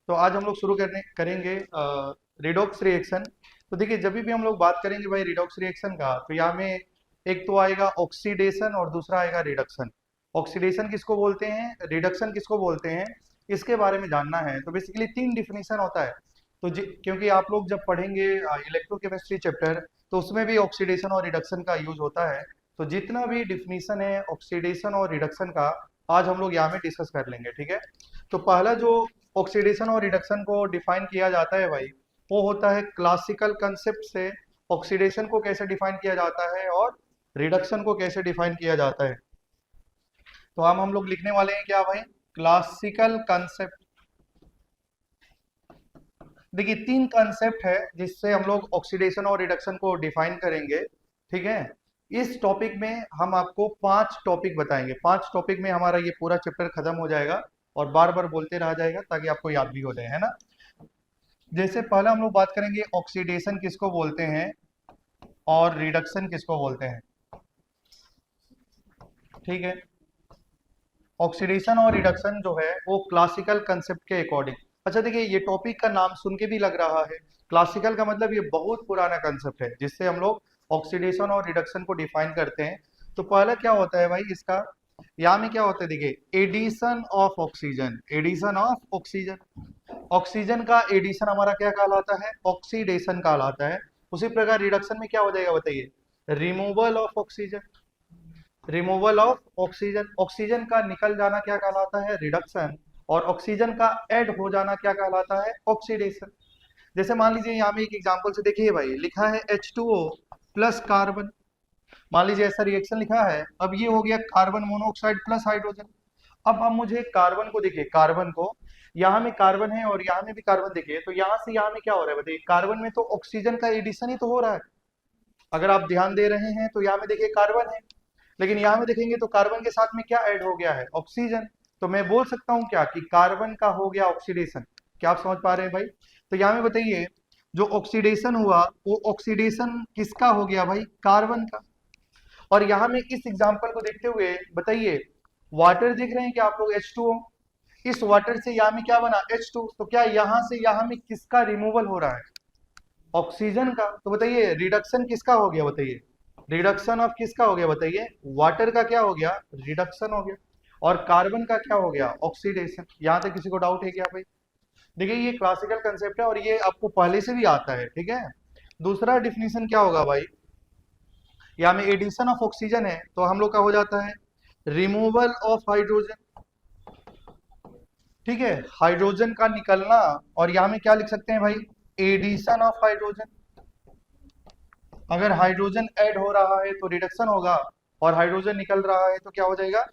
तो आज हम लोग शुरू करने करेंगे रिडॉक्स रिएक्शन। तो देखिए, जब भी हम लोग बात करेंगे भाई रिडॉक्स रिएक्शन का, तो यहाँ में एक तो आएगा ऑक्सीडेशन और दूसरा आएगा रिडक्शन। ऑक्सीडेशन किसको बोलते हैं, रिडक्शन किसको बोलते हैं, इसके बारे में जानना है। तो बेसिकली तीन डिफिनीशन होता है। तो क्योंकि आप लोग जब पढ़ेंगे इलेक्ट्रोकेमिस्ट्री चैप्टर, तो उसमें भी ऑक्सीडेशन और रिडक्शन का यूज होता है। तो जितना भी डिफिनीशन है ऑक्सीडेशन और रिडक्शन का, आज हम लोग यहाँ में डिस्कस कर लेंगे, ठीक है। तो पहला जो ऑक्सीडेशन और रिडक्शन को डिफाइन किया जाता है भाई, वो होता है क्लासिकल कंसेप्ट से। ऑक्सीडेशन को कैसे डिफाइन किया जाता है और रिडक्शन को कैसे डिफाइन किया जाता है। तो हम लोग लिखने वाले हैं क्या भाई, क्लासिकल कंसेप्ट। देखिए, तीन कंसेप्ट है जिससे हम लोग ऑक्सीडेशन और रिडक्शन को डिफाइन करेंगे, ठीक है। इस टॉपिक में हम आपको 5 टॉपिक बताएंगे। 5 टॉपिक में हमारा ये पूरा चैप्टर खत्म हो जाएगा और बार बार बोलते रहा जाएगा ताकि आपको याद भी हो जाए, है ना। जैसे पहला हम लोग बात करेंगे ऑक्सीडेशन किसको बोलते हैं और रिडक्शन किसको बोलते हैं, ठीक है। ऑक्सीडेशन और रिडक्शन जो है वो क्लासिकल कंसेप्ट के अकॉर्डिंग। अच्छा देखिए, ये टॉपिक का नाम सुन के भी लग रहा है क्लासिकल का, मतलब ये बहुत पुराना कंसेप्ट है जिससे हम लोग ऑक्सीडेशन और रिडक्शन को डिफाइन करते हैं। तो पहला क्या होता है भाई इसका, यहाँ में क्या होता है, देखिए addition of oxygen, addition of oxygen. Oxygen का एडिशन हमारा क्या कहलाता है, ऑक्सीडेशन कहलाता है। उसी प्रकार रिडक्शन में क्या हो जाएगा बताइए, removal of oxygen, removal of oxygen. Oxygen का निकल जाना क्या कहलाता है, रिडक्शन। और ऑक्सीजन का ऐड हो जाना क्या कहलाता है, ऑक्सीडेशन। जैसे मान लीजिए यहाँ में एक एग्जांपल से देखिए भाई, लिखा है H2O प्लस कार्बन। मान लीजिए ऐसा रिएक्शन लिखा है, अब ये हो गया कार्बन मोनोऑक्साइड प्लस हाइड्रोजन। अब मुझे कार्बन को देखिए, कार्बन को, यहाँ में कार्बन है और यहाँ में भी कार्बन, देखिए तो यहाँ से यहाँ में क्या हो रहा है बताइए, कार्बन में तो ऑक्सीजन का एडिशन ही तो हो रहा है। अगर आप ध्यान दे रहे हैं तो यहाँ में देखिए कार्बन है, लेकिन यहाँ में देखेंगे तो कार्बन के साथ में क्या ऐड हो गया है, ऑक्सीजन। तो मैं बोल सकता हूँ क्या कि कार्बन का हो गया ऑक्सीडेशन। क्या आप समझ पा रहे हैं भाई। तो यहाँ में बताइए, जो ऑक्सीडेशन हुआ वो ऑक्सीडेशन किसका हो गया भाई, कार्बन का। और यहाँ में इस एग्जाम्पल को देखते हुए बताइए, वाटर देख रहे हैं कि आप लोग H2O, इस वाटर से यहाँ में क्या बना H2, तो क्या यहाँ से यहाँ में किसका रिमूवल हो रहा है, ऑक्सीजन का। तो बताइए रिडक्शन किसका हो गया बताइए, रिडक्शन ऑफ किसका हो गया बताइए, वाटर का क्या हो गया, रिडक्शन हो गया। और कार्बन का क्या हो गया, ऑक्सीडेशन। यहाँ तक किसी को डाउट है क्या भाई। देखिए ये क्लासिकल कंसेप्ट है और ये आपको पहले से भी आता है, ठीक है। दूसरा डिफिनीशन क्या होगा भाई, यहाँ में एडिशन ऑफ ऑक्सीजन है तो हम लोग का हो जाता है रिमूवल ऑफ हाइड्रोजन, ठीक है, हाइड्रोजन का निकलना। और यहाँ में क्या लिख सकते हैं भाई, एडिशन ऑफ हाइड्रोजन। अगर हाइड्रोजन ऐड हो रहा है तो रिडक्शन होगा, और हाइड्रोजन निकल रहा है तो क्या हो जाएगा,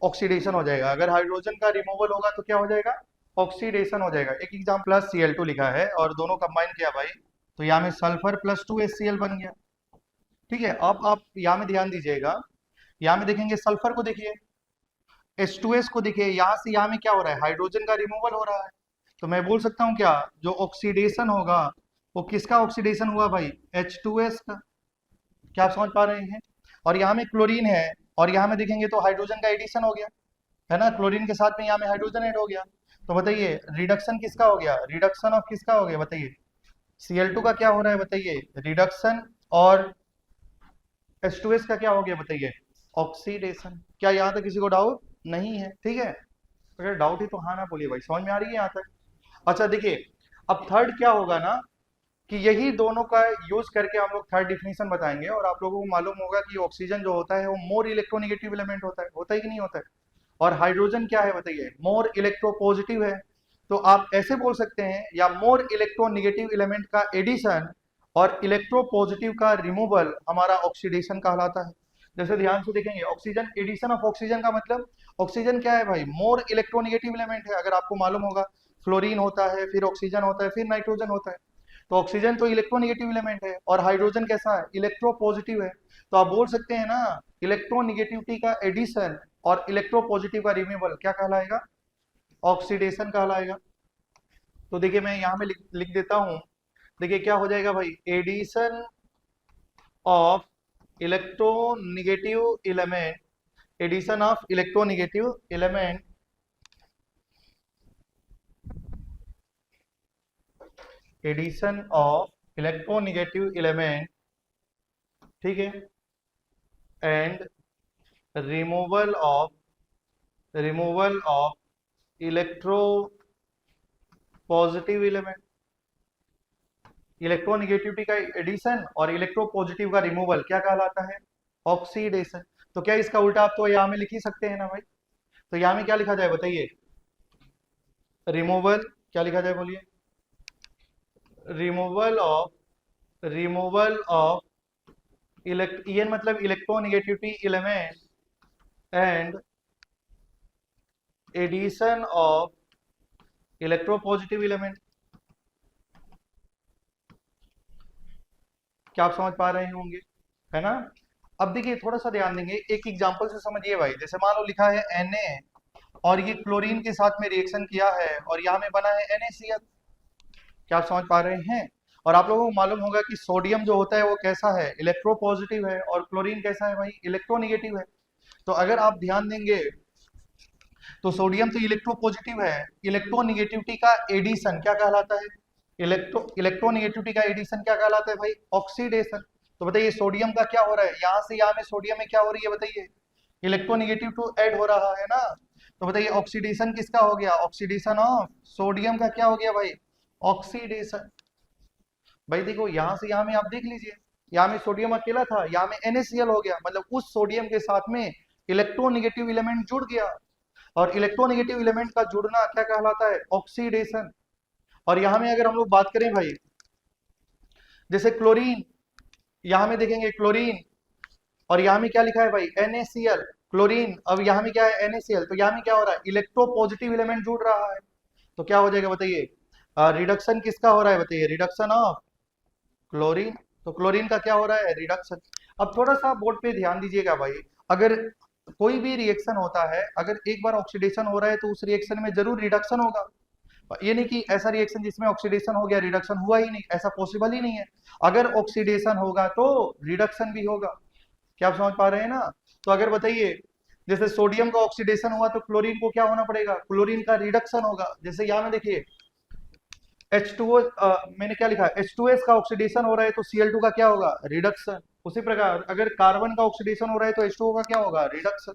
ऑक्सीडेशन हो जाएगा। अगर हाइड्रोजन का रिमूवल होगा तो क्या हो जाएगा, ऑक्सीडेशन हो जाएगा। एक एग्जाम्पल प्लस Cl2 लिखा है और दोनों कंबाइन किया भाई, तो यहाँ में सल्फर प्लस 2 HCl बन गया, ठीक है। अब आप यहाँ में ध्यान दीजिएगा, यहाँ में देखेंगे सल्फर को देखिए, H2S को देखिए, यहाँ से यहाँ में क्या हो रहा है, हाइड्रोजन का रिमूवल हो रहा है। तो मैं बोल सकता हूँ क्या, जो ऑक्सीडेशन होगा वो किसका ऑक्सीडेशन हुआ भाई, H2S का। क्या आप समझ पा रहे हैं। और यहाँ में क्लोरीन है और यहाँ में देखेंगे तो हाइड्रोजन का एडिशन हो गया, है ना, क्लोरीन के साथ में यहाँ में हाइड्रोजन ऐड हो गया। तो बताइए रिडक्शन किसका हो गया, रिडक्शन ऑफ किसका हो गया बताइए, Cl2 का क्या हो रहा है बताइए, रिडक्शन। और H2S का क्या हो गया बताइए, ऑक्सीडेशन। क्या यहाँ तक किसी को डाउट नहीं है, ठीक है। अगर डाउट है तो हाँ ना बोलिए भाई, समझ में आ रही है यहाँ तक। अच्छा देखिए, अब थर्ड क्या होगा ना, कि यही दोनों का यूज करके हम लोग थर्ड डिफिनीशन बताएंगे। और आप लोगों को मालूम होगा कि ऑक्सीजन जो होता है वो मोर इलेक्ट्रोनिगेटिव एलिमेंट होता है कि नहीं होता है। और हाइड्रोजन क्या है बताइए, मोर इलेक्ट्रोपॉजिटिव है। तो आप ऐसे बोल सकते हैं, या मोर इलेक्ट्रोनिगेटिव एलिमेंट का एडिशन और इलेक्ट्रोपॉजिटिव का रिमूवल हमारा ऑक्सीडेशन कहलाता है। जैसे ध्यान से देखेंगे, ऑक्सीजन, एडिशन ऑफ ऑक्सीजन का मतलब, ऑक्सीजन क्या है भाई, मोर इलेक्ट्रोनिगेटिव एलिमेंट है। अगर आपको मालूम होगा, फ्लोरीन होता है, फिर ऑक्सीजन होता है, फिर नाइट्रोजन होता है। तो ऑक्सीजन तो इलेक्ट्रोनिगेटिव एलिमेंट है और हाइड्रोजन कैसा है, इलेक्ट्रोपॉजिटिव है। तो आप बोल सकते हैं ना, इलेक्ट्रोनिगेटिविटी का एडिशन और इलेक्ट्रोपॉजिटिव का रिमूवल क्या कहलाएगा, ऑक्सीडेशन कहलाएगा। तो देखिए मैं यहाँ में लिख देता हूँ, देखिए क्या हो जाएगा भाई, addition of electronegative element, addition of electronegative element addition of electronegative element, ठीक है, and removal of electropositive element. Electronegativity का एडिशन और इलेक्ट्रोपॉजिटिव का रिमूवल क्या कहलाता है? ऑक्सीडेशन। तो क्या इसका उल्टा आप तो यहाँ में लिख ही सकते हैं ना भाई? तो यहाँ में क्या लिखा जाए बताइए? रिमूवल, क्या लिखा जाए बोलिए? रिमूवल ऑफ ये मतलब electronegativity element and addition of electropositive element. क्या आप समझ पा रहे होंगे, है ना? अब देखिए थोड़ा सा ध्यान देंगे, एक एग्जांपल से समझिए भाई। जैसे मान लो लिखा है Na और ये क्लोरीन के साथ में रिएक्शन किया है और यहाँ में बना है NaCl। क्या आप समझ पा रहे हैं? और आप लोगों को मालूम होगा कि सोडियम जो होता है वो कैसा है? इलेक्ट्रोपॉजिटिव है, और क्लोरीन कैसा है भाई? इलेक्ट्रोनेगेटिव है। तो अगर आप ध्यान देंगे तो सोडियम तो इलेक्ट्रोपॉजिटिव है, इलेक्ट्रोनेगेटिविटी का एडिशन क्या कहलाता है? इलेक्ट्रोनेगेटिविटी का एडिशन क्या कहलाता है भाई? ऑक्सीडेशन। तो बताइए सोडियम का क्या हो रहा है? यहाँ से यहाँ में सोडियम में क्या हो रही है बताइए? इलेक्ट्रोनेगेटिव टू ऐड हो रहा है ना। तो बताइए ऑक्सीडेशन किसका हो गया? ऑक्सीडेशन ऑफ सोडियम का क्या हो गया भाई? ऑक्सीडेशन। भाई देखो यहाँ से यहाँ में आप देख लीजिए, यहाँ में सोडियम अकेला था, यहाँ में NaCl हो गया, मतलब उस सोडियम के साथ में इलेक्ट्रोनेगेटिव एलिमेंट जुड़ गया। और इलेक्ट्रोनेगेटिव एलिमेंट का जुड़ना क्या कहलाता है? ऑक्सीडेशन। और यहाँ में अगर हम लोग बात करें भाई, जैसे क्लोरीन, यहाँ में देखेंगे क्लोरीन और यहाँ में क्या लिखा है भाई? NaCl, chlorine. अब यहाँ में क्या है? NaCl। तो यहाँ में क्या हो रहा है? इलेक्ट्रोपॉजिटिव एलिमेंट जुड़ रहा है। तो क्या हो जाएगा बताइए? रिडक्शन किसका हो रहा है बताइए? Reduction of chlorine. तो क्लोरीन का क्या हो रहा है? रिडक्शन। अब थोड़ा सा बोर्ड पे ध्यान दीजिएगा भाई, अगर कोई भी रिएक्शन होता है, अगर एक बार ऑक्सीडेशन हो रहा है तो उस रिएक्शन में जरूर रिडक्शन होगा। ये नहीं कि ऐसा रिएक्शन जिसमें ऑक्सीडेशन हो गया रिडक्शन हुआ ही नहीं, ऐसा पॉसिबल ही नहीं है। अगर ऑक्सीडेशन होगा तो रिडक्शन भी होगा। क्या आप समझ पा रहे हैं ना? तो अगर बताइए जैसे सोडियम का ऑक्सीडेशन हुआ तो क्लोरीन को क्या होना पड़ेगा? क्लोरीन का रिडक्शन होगा। जैसे यहाँ में देखिए H2O, मैंने क्या लिखा? H2S का ऑक्सीडेशन हो रहा है तो Cl2 का क्या होगा? रिडक्शन। उसी प्रकार अगर कार्बन का ऑक्सीडेशन हो रहा है तो H2O का क्या होगा? रिडक्शन।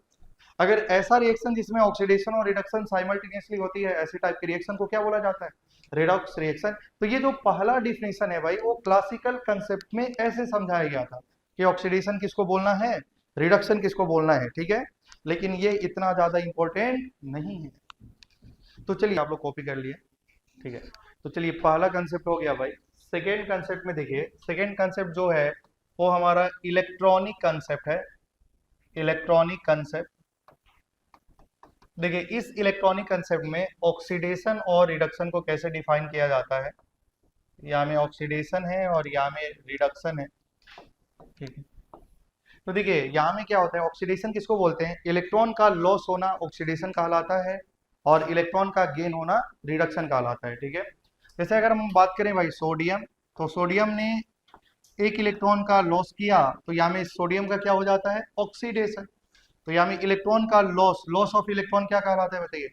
अगर ऐसा रिएक्शन जिसमें ऑक्सीडेशन और रिडक्शन साइमल्टेनियसली होती है, ऐसे टाइप के रिएक्शन को क्या बोला जाता है? Redox reaction. तो ये जो पहला डिफिनेशन है भाई वो क्लासिकल कंसेप्ट में ऐसे समझाया गया था कि ऑक्सीडेशन किसको बोलना है, रिडक्शन किसको बोलना है, ठीक है? लेकिन ये इतना ज्यादा इंपॉर्टेंट नहीं है। तो चलिए आप लोग कॉपी कर लिए, ठीक है? तो चलिए पहला कंसेप्ट हो गया भाई। सेकेंड कंसेप्ट में देखिए, सेकेंड कंसेप्ट जो है वो हमारा इलेक्ट्रॉनिक कंसेप्ट है। इलेक्ट्रॉनिक कंसेप्ट, देखिए इस इलेक्ट्रॉनिक कंसेप्ट में ऑक्सीडेशन और रिडक्शन को कैसे डिफाइन किया जाता है। यहाँ में ऑक्सीडेशन है और यहाँ में रिडक्शन है, ठीक है? तो देखिए यहाँ में क्या होता है, ऑक्सीडेशन किसको बोलते हैं? इलेक्ट्रॉन का लॉस होना ऑक्सीडेशन कहलाता है और इलेक्ट्रॉन का गेन होना रिडक्शन कहलाता है, ठीक है? जैसे अगर हम बात करें भाई सोडियम, तो सोडियम ने एक इलेक्ट्रॉन का लॉस किया तो यहाँ में सोडियम का क्या हो जाता है? ऑक्सीडेशन। तो यहाँ में इलेक्ट्रॉन का लॉस, लॉस ऑफ इलेक्ट्रॉन क्या कहलाता है बताइए?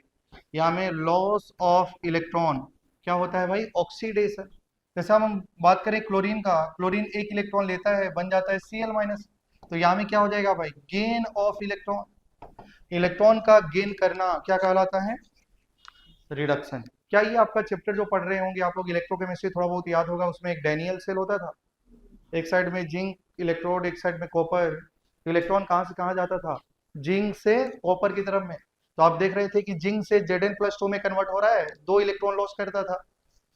यहाँ में लॉस ऑफ इलेक्ट्रॉन क्या होता है भाई? ऑक्सीडेशन। जैसे हम बात करें क्लोरीन का, क्लोरीन एक इलेक्ट्रॉन लेता है, बन जाता है Cl-। तो यहाँ में क्या हो जाएगा भाई? Gain of electron. इलेक्ट्रॉन का गेन करना क्या कहलाता है? रिडक्शन। क्या ये आपका चैप्टर जो पढ़ रहे होंगे आप लोग इलेक्ट्रोकेमिस्ट्री, थोड़ा बहुत याद होगा, उसमें एक डैनियल सेल होता था, एक साइड में जिंक इलेक्ट्रोड, एक साइड में कॉपर। इलेक्ट्रॉन कहाँ से कहाँ जाता था? जिंक से कॉपर की तरफ में। तो आप देख रहे थे कि जिंक से Zn+2 में कन्वर्ट हो रहा है, 2 इलेक्ट्रॉन लॉस करता था।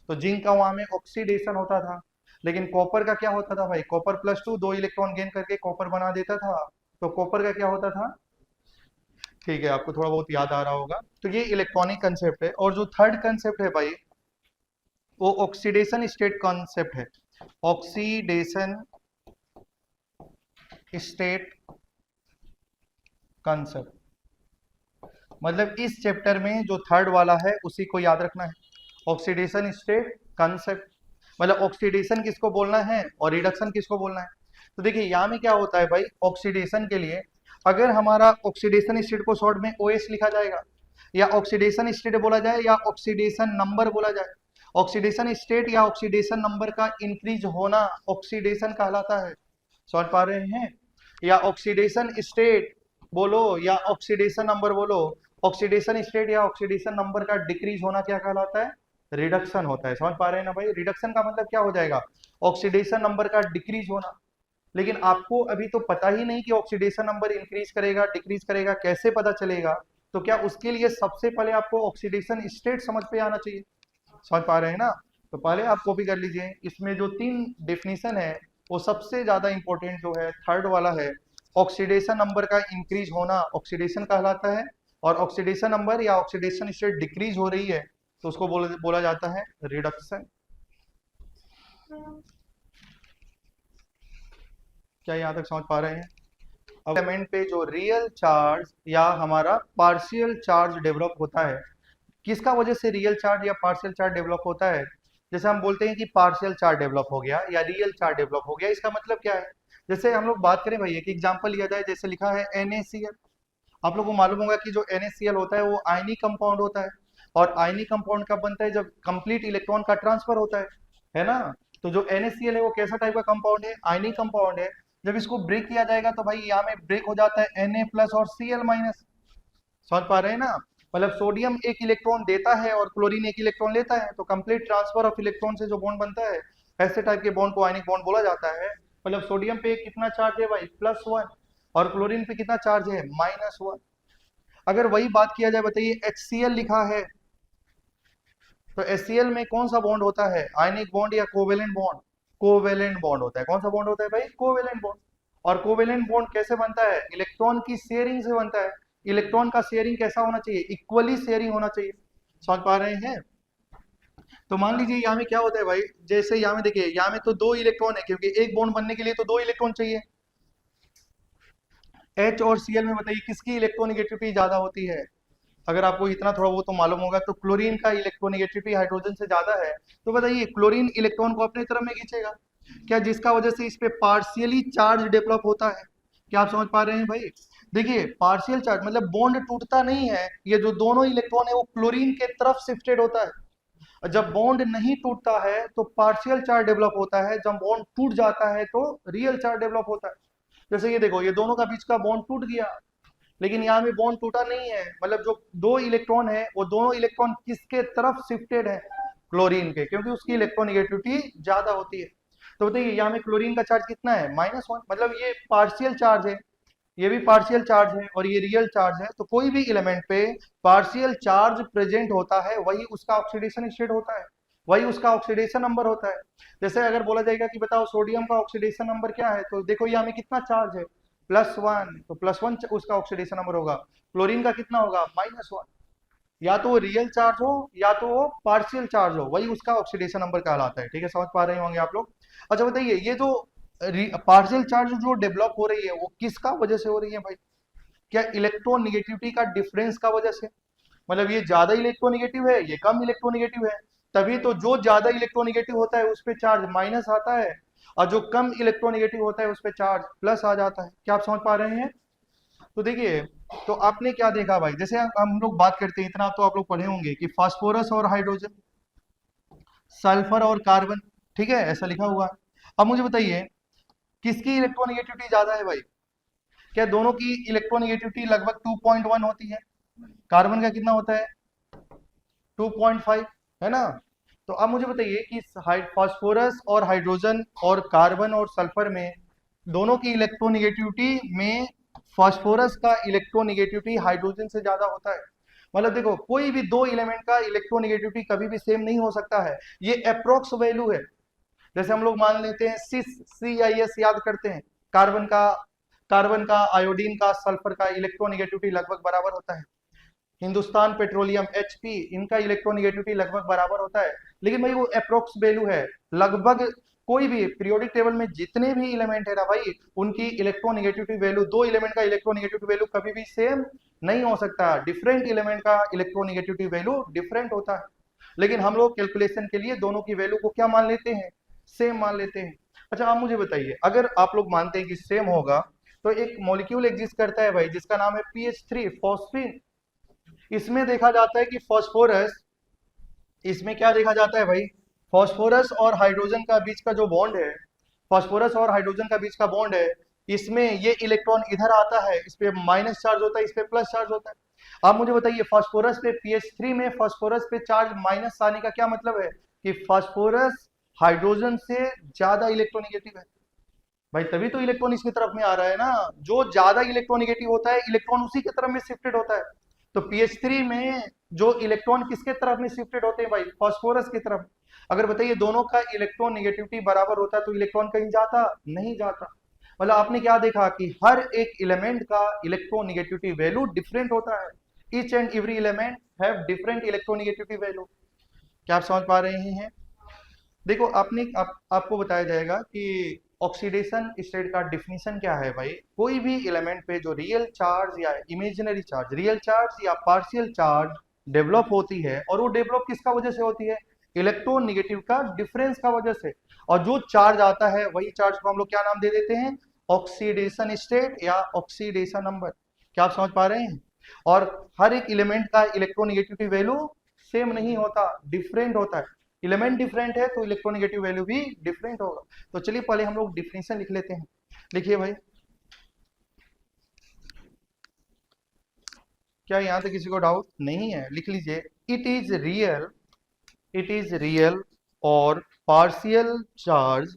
तो जिंक का वहां में ऑक्सीडेशन होता था। लेकिन कॉपर का क्या होता था भाई? कॉपर+2 2 इलेक्ट्रॉन गेन करके कॉपर बना देता था। तो कॉपर का क्या होता था? ठीक है, आपको थोड़ा बहुत याद आ रहा होगा। तो ये इलेक्ट्रॉनिक कंसेप्ट है। और जो थर्ड कंसेप्ट है भाई वो ऑक्सीडेशन स्टेट कॉन्सेप्ट है। ऑक्सीडेशन स्टेट कंसेप्ट, मतलब इस चैप्टर में जो थर्ड वाला है उसी को याद रखना है। ऑक्सीडेशन स्टेट कंसेप्ट मतलब ऑक्सीडेशन किसको बोलना है और रिडक्शन किसको बोलना है। तो देखिए यहाँ में क्या होता है भाई, ऑक्सीडेशन के लिए अगर हमारा ऑक्सीडेशन स्टेट को शॉर्ट में OS लिखा जाएगा, या ऑक्सीडेशन स्टेट बोला जाए, या ऑक्सीडेशन नंबर बोला जाए। ऑक्सीडेशन स्टेट या ऑक्सीडेशन नंबर का इंक्रीज होना ऑक्सीडेशन कहलाता है। समझ पा रहे हैं? या ऑक्सीडेशन स्टेट बोलो या ऑक्सीडेशन नंबर बोलो, ऑक्सीडेशन स्टेट या ऑक्सीडेशन नंबर का डिक्रीज होना क्या कहलाता है? रिडक्शन होता है। समझ पा रहे हैं ना भाई? रिडक्शन का मतलब क्या हो जाएगा? ऑक्सीडेशन नंबर का डिक्रीज होना। लेकिन आपको अभी तो पता ही नहीं कि ऑक्सीडेशन नंबर इंक्रीज करेगा डिक्रीज करेगा, कैसे पता चलेगा? तो क्या उसके लिए सबसे पहले आपको ऑक्सीडेशन स्टेट समझ पे आना चाहिए। समझ पा रहे हैं ना? तो पहले आप कॉपी कर लीजिए, इसमें जो 3 डेफिनेशन है वो सबसे ज्यादा इंपॉर्टेंट जो है थर्ड वाला है। ऑक्सीडेशन नंबर का इंक्रीज होना ऑक्सीडेशन कहलाता है, और ऑक्सीडेशन नंबर या ऑक्सीडेशन स्टेट डिक्रीज हो रही है तो उसको बोला जाता है रिडक्शन। क्या यहाँ तक समझ पा रहे हैं? अब एलिमेंट पे जो रियल चार्ज या हमारा पार्शियल चार्ज डेवलप होता है, किसका वजह से रियल चार्ज या पार्शियल चार्ज डेवलप होता है? जैसे हम बोलते हैं कि पार्शियल चार्ज डेवलप हो गया या रियल चार्ज डेवलप हो गया, इसका मतलब क्या है? जैसे हम लोग बात करें भाई, एक एग्जांपल लिया जाए, जैसे लिखा है NaCl। आप लोगों को मालूम होगा कि जो NaCl होता है वो आयनिक कंपाउंड होता है, और आयनिक कंपाउंड कब बनता है? जब कंप्लीट इलेक्ट्रॉन का ट्रांसफर होता है ना? तो जो NaCl है वो कैसा टाइप का कंपाउंड है? आयनिक कंपाउंड है। जब इसको ब्रेक किया जाएगा तो भाई यहाँ में ब्रेक हो जाता है Na+ और Cl-। समझ पा रहे हैं ना? मतलब सोडियम एक इलेक्ट्रॉन देता है और क्लोरीन एक इलेक्ट्रॉन लेता है, तो कंप्लीट ट्रांसफर ऑफ इलेक्ट्रॉन से जो बॉन्ड बनता है, ऐसे टाइप के बॉन्ड को आयनिक बॉन्ड बोला जाता है। मतलब सोडियम पे कितना चार्ज है भाई? +1। और क्लोरीन पे कितना चार्ज है? -1। अगर वही बात किया जाए, बताइए HCl लिखा है, तो HCl में कौन सा बॉन्ड होता है? आयनिक बॉन्ड या कोवेलेंट बॉन्ड? कोवेलेंट बॉन्ड होता है। कौन सा बॉन्ड होता है भाई? Covalent bond. और कोवेलेंट बॉन्ड कैसे बनता है? इलेक्ट्रॉन की शेयरिंग से बनता है। इलेक्ट्रॉन का शेयरिंग कैसा होना चाहिए? इक्वली शेयरिंग होना चाहिए। समझ पा रहे हैं? तो मान लीजिए यहाँ में क्या होता है भाई, जैसे यहाँ में देखिए, यहाँ में तो 2 इलेक्ट्रॉन है, क्योंकि एक बॉन्ड बनने के लिए तो 2 इलेक्ट्रॉन चाहिए। H और Cl में बताइए किसकी इलेक्ट्रोनेगेटिविटी ज्यादा होती है? अगर आपको इतना थोड़ा वो तो मालूम होगा, तो क्लोरीन का इलेक्ट्रोनेगेटिविटी हाइड्रोजन से ज्यादा है। तो बताइए क्लोरीन इलेक्ट्रॉन को अपने तरफ में खींचेगा क्या, जिसका वजह से इस पे पार्शियली चार्ज डेवलप होता है। क्या आप समझ पा रहे हैं भाई? देखिए पार्शियल चार्ज मतलब बॉन्ड टूटता नहीं है, ये जो दोनों इलेक्ट्रॉन है वो क्लोरीन के तरफ शिफ्टेड होता है। और जब बॉन्ड नहीं टूटता है तो पार्शियल चार्ज डेवलप होता है, जब बॉन्ड टूट जाता है तो रियल चार्ज डेवलप होता है। जैसे ये देखो, ये दोनों का बीच का बॉन्ड टूट गया, लेकिन यहाँ में बॉन्ड टूटा नहीं है, मतलब जो 2 इलेक्ट्रॉन है वो दोनों इलेक्ट्रॉन किसके तरफ शिफ्टेड है? क्लोरीन के, क्योंकि उसकी इलेक्ट्रोनेगेटिविटी ज्यादा होती है। तो बताइए यहाँ में क्लोरीन का चार्ज कितना है? -1। मतलब ये पार्शियल चार्ज है, ये भी पार्शियल चार्ज है और ये रियल चार्ज है। तो कोई भी एलिमेंट पे पार्शियल चार्ज प्रेजेंट होता है, वही उसका ऑक्सीडेशन स्टेट होता है, वही उसका ऑक्सीडेशन नंबर होता है। जैसे अगर बोला जाएगा कि बताओ सोडियम का ऑक्सीडेशन नंबर क्या है, तो देखो यहाँ में कितना चार्ज है? +1, तो +1 उसका ऑक्सीडेशन नंबर होगा। क्लोरीन का कितना होगा? -1। या तो वो रियल चार्ज हो या तो वो पार्शियल चार्ज हो, वही उसका ऑक्सीडेशन नंबर कहलाता है। ठीक है, समझ पा रहे होंगे आप लोग? अच्छा बताइए, ये जो पार्शियल चार्ज जो डेवलप हो रही है वो किसका वजह से हो रही है भाई? क्या इलेक्ट्रोनेगेटिविटी का डिफरेंस का वजह से? मतलब ये ज्यादा इलेक्ट्रोनेगेटिव है, ये कम इलेक्ट्रोनेगेटिव है, तभी तो जो ज्यादा इलेक्ट्रोनेगेटिव होता है उस पे चार्ज माइनस आता है, और जो कम इलेक्ट्रोनेगेटिव होता है उस पे चार्ज प्लस आ जाता है। क्या आप समझ पा रहे हैं? तो देखिए, तो आपने क्या देखा भाई, जैसे हम लोग बात करते हैं, इतना तो आप लोग पढ़े होंगे कि फास्फोरस और हाइड्रोजन, सल्फर और कार्बन, ठीक है, ऐसा लिखा हुआ है। अब मुझे बताइए किसकी इलेक्ट्रोनेगेटिविटी ज्यादा है भाई? क्या दोनों की इलेक्ट्रोनेगेटिविटी लगभग 2.1 होती है? कार्बन का कितना होता है? 2.5, है ना? तो अब मुझे बताइए कि फास्फोरस और हाइड्रोजन और कार्बन और सल्फर में दोनों की इलेक्ट्रोनेगेटिविटी में फास्फोरस का इलेक्ट्रोनेगेटिविटी हाइड्रोजन से ज्यादा होता है। मतलब देखो, कोई भी 2 एलिमेंट का इलेक्ट्रोनेगेटिविटी कभी भी सेम नहीं हो सकता है, ये अप्रोक्स वैल्यू है। जैसे हम लोग मान लेते हैं CIS याद करते हैं, कार्बन का आयोडीन का सल्फर का इलेक्ट्रोनेगेटिविटी लगभग बराबर होता है। हिंदुस्तान पेट्रोलियम HP, इनका इलेक्ट्रोनेगेटिविटी लगभग बराबर होता है। लेकिन भाई वो अप्रोक्स वैल्यू है, लगभग कोई भी पीरियोडिक टेबल में जितने भी एलिमेंट है ना भाई, उनकी इलेक्ट्रोनेगेटिविटी वैल्यू, 2 एलिमेंट का इलेक्ट्रोनेगेटिविटी वैल्यू कभी भी सेम नहीं हो सकता। डिफरेंट एलिमेंट का इलेक्ट्रोनेगेटिविटी वैल्यू डिफरेंट होता है। लेकिन हम लोग कैलकुलेशन के लिए दोनों की वैल्यू को क्या मान लेते हैं? सेम मान लेते हैं। अच्छा आप मुझे बताइए, अगर आप लोग मानते हैं कि सेम होगा, तो एक मॉलिक्यूल एग्जिस्ट करता है भाई जिसका नाम है PH3 फॉस्फीन। इसमें देखा जाता है कि फास्फोरस इसमें क्या देखा जाता है भाई, फास्फोरस और हाइड्रोजन का बीच का जो बॉन्ड है, फास्फोरस और हाइड्रोजन का बीच का बॉन्ड है, इसमें ये इलेक्ट्रॉन इधर आता है, इस पे माइनस चार्ज होता है, इस पे प्लस चार्ज होता है। आप मुझे बताइए फास्फोरस पे pH3 में फास्फोरस पे चार्ज माइनस आने का क्या मतलब है, कि फास्फोरस हाइड्रोजन से ज्यादा इलेक्ट्रोनेगेटिव है भाई, तभी तो इलेक्ट्रॉन इसकी तरफ में आ रहा है ना। जो ज्यादा इलेक्ट्रोनेगेटिव होता है इलेक्ट्रॉन उसी की तरफ में शिफ्टेड होता है। तो pH3 में जो इलेक्ट्रॉन किसके तरफ में शिफ्टेड होते हैं भाई, फास्फोरस की तरफ। अगर बताइए दोनों का इलेक्ट्रॉन निगेटिविटी बराबर होता है तो इलेक्ट्रॉन कहीं जाता नहीं जाता। मतलब आपने क्या देखा कि हर एक एलिमेंट का इलेक्ट्रोनेगेटिविटी वैल्यू डिफरेंट होता है। Each and every element have different electronegativity value. क्या आप समझ पा रहे हैं? देखो आपको बताया जाएगा कि ऑक्सीडेशन स्टेट का डिफिनीशन क्या है भाई। कोई भी एलिमेंट पे जो रियल चार्ज या इमेजिनरी चार्ज, रियल चार्ज या पार्शियल चार्ज डेवलप होती है, और वो डेवलप किसका वजह से होती है, इलेक्ट्रॉन निगेटिव का डिफरेंस का वजह से। और जो चार्ज आता है वही चार्ज को हम लोग क्या नाम दे देते हैं, ऑक्सीडेशन स्टेट या ऑक्सीडेशन नंबर। क्या आप समझ पा रहे हैं? और हर एक एलिमेंट का इलेक्ट्रोनेगेटिविटी वैल्यू सेम नहीं होता, डिफरेंट होता है। एलिमेंट डिफरेंट है तो इलेक्ट्रोनेगेटिव वैल्यू भी डिफरेंट होगा। तो चलिए पहले हम लोग डिफिनेशन लिख लेते हैं। लिखिए भाई, क्या यहां तक किसी को डाउट नहीं है? लिख लीजिए, it is real, it is real और partial charge,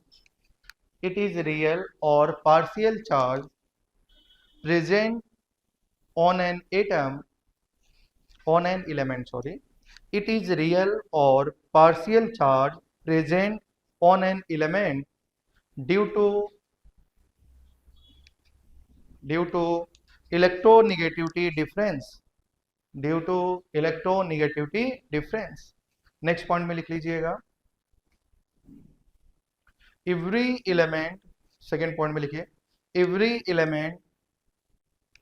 it is real और partial charge present on an atom, on an element, sorry, it is real or partial charge present on an element due to electronegativity difference, due to electronegativity difference। Next point में लिख लीजिएगा, every element, second point में लिखिए, every element,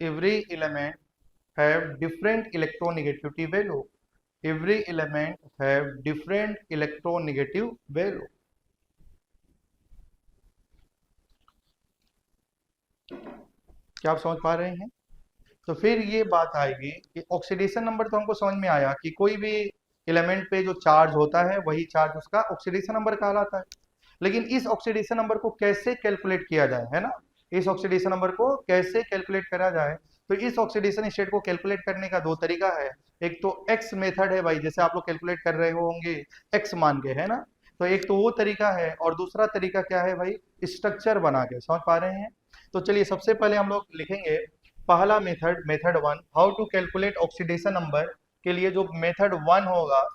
every element have different electronegativity value, every element have different electronegative value। क्या आप समझ पा रहे हैं? तो फिर ये बात आएगी कि ऑक्सीडेशन नंबर तो हमको समझ में आया कि कोई भी एलिमेंट पे जो चार्ज होता है वही चार्ज उसका ऑक्सीडेशन नंबर कहलाता है। लेकिन इस ऑक्सीडेशन नंबर को कैसे कैलकुलेट किया जाए, है ना, इस ऑक्सीडेशन नंबर को कैसे कैलकुलेट करा जाए। तो इस ऑक्सीडेशन स्टेट को कैलकुलेट करने का दो तरीका है। एक तो एक्स मेथड है भाई, जैसे आप लोग कैलकुलेट कर रहे होंगे एक्स मान के, है ना। तो एक तो वो तरीका है, और दूसरा तरीका क्या है भाई, स्ट्रक्चर बना के। समझ पा रहे हैं? तो चलिए सबसे पहले हम लोग लिखेंगे पहला method, method one, how to calculate oxidation number के लिए जो मेथड वन होगा,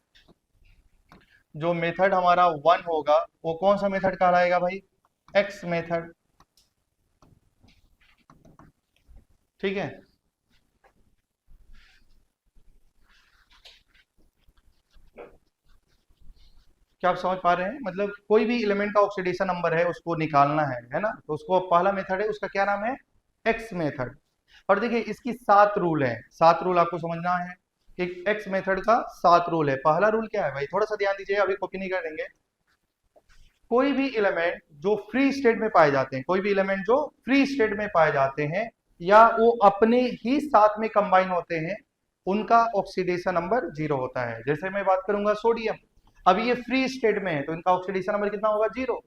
जो मेथड हमारा वन होगा वो कौन सा मेथड कहलाएगा भाई, एक्स मेथड। ठीक है, क्या आप समझ पा रहे हैं? मतलब कोई भी एलिमेंट का ऑक्सीडेशन नंबर है उसको निकालना है ना, तो उसको पहला मेथड है, उसका क्या नाम है, एक्स मेथड। और देखिए इसकी 7 रूल है, 7 रूल आपको समझना है कि एक्स मेथड का 7 रूल है। पहला रूल क्या है भाई, थोड़ा सा ध्यान दीजिए, अभी कॉपी नहीं करेंगे। कोई भी एलिमेंट जो फ्री स्टेट में पाए जाते हैं, कोई भी एलिमेंट जो फ्री स्टेट में पाए जाते हैं या वो अपने ही साथ में कंबाइन होते हैं, उनका ऑक्सीडेशन नंबर 0 होता है। जैसे मैं बात करूंगा सोडियम, अभी ये फ्री स्टेट में है तो इनका ऑक्सीडेशन नंबर कितना होगा, 0।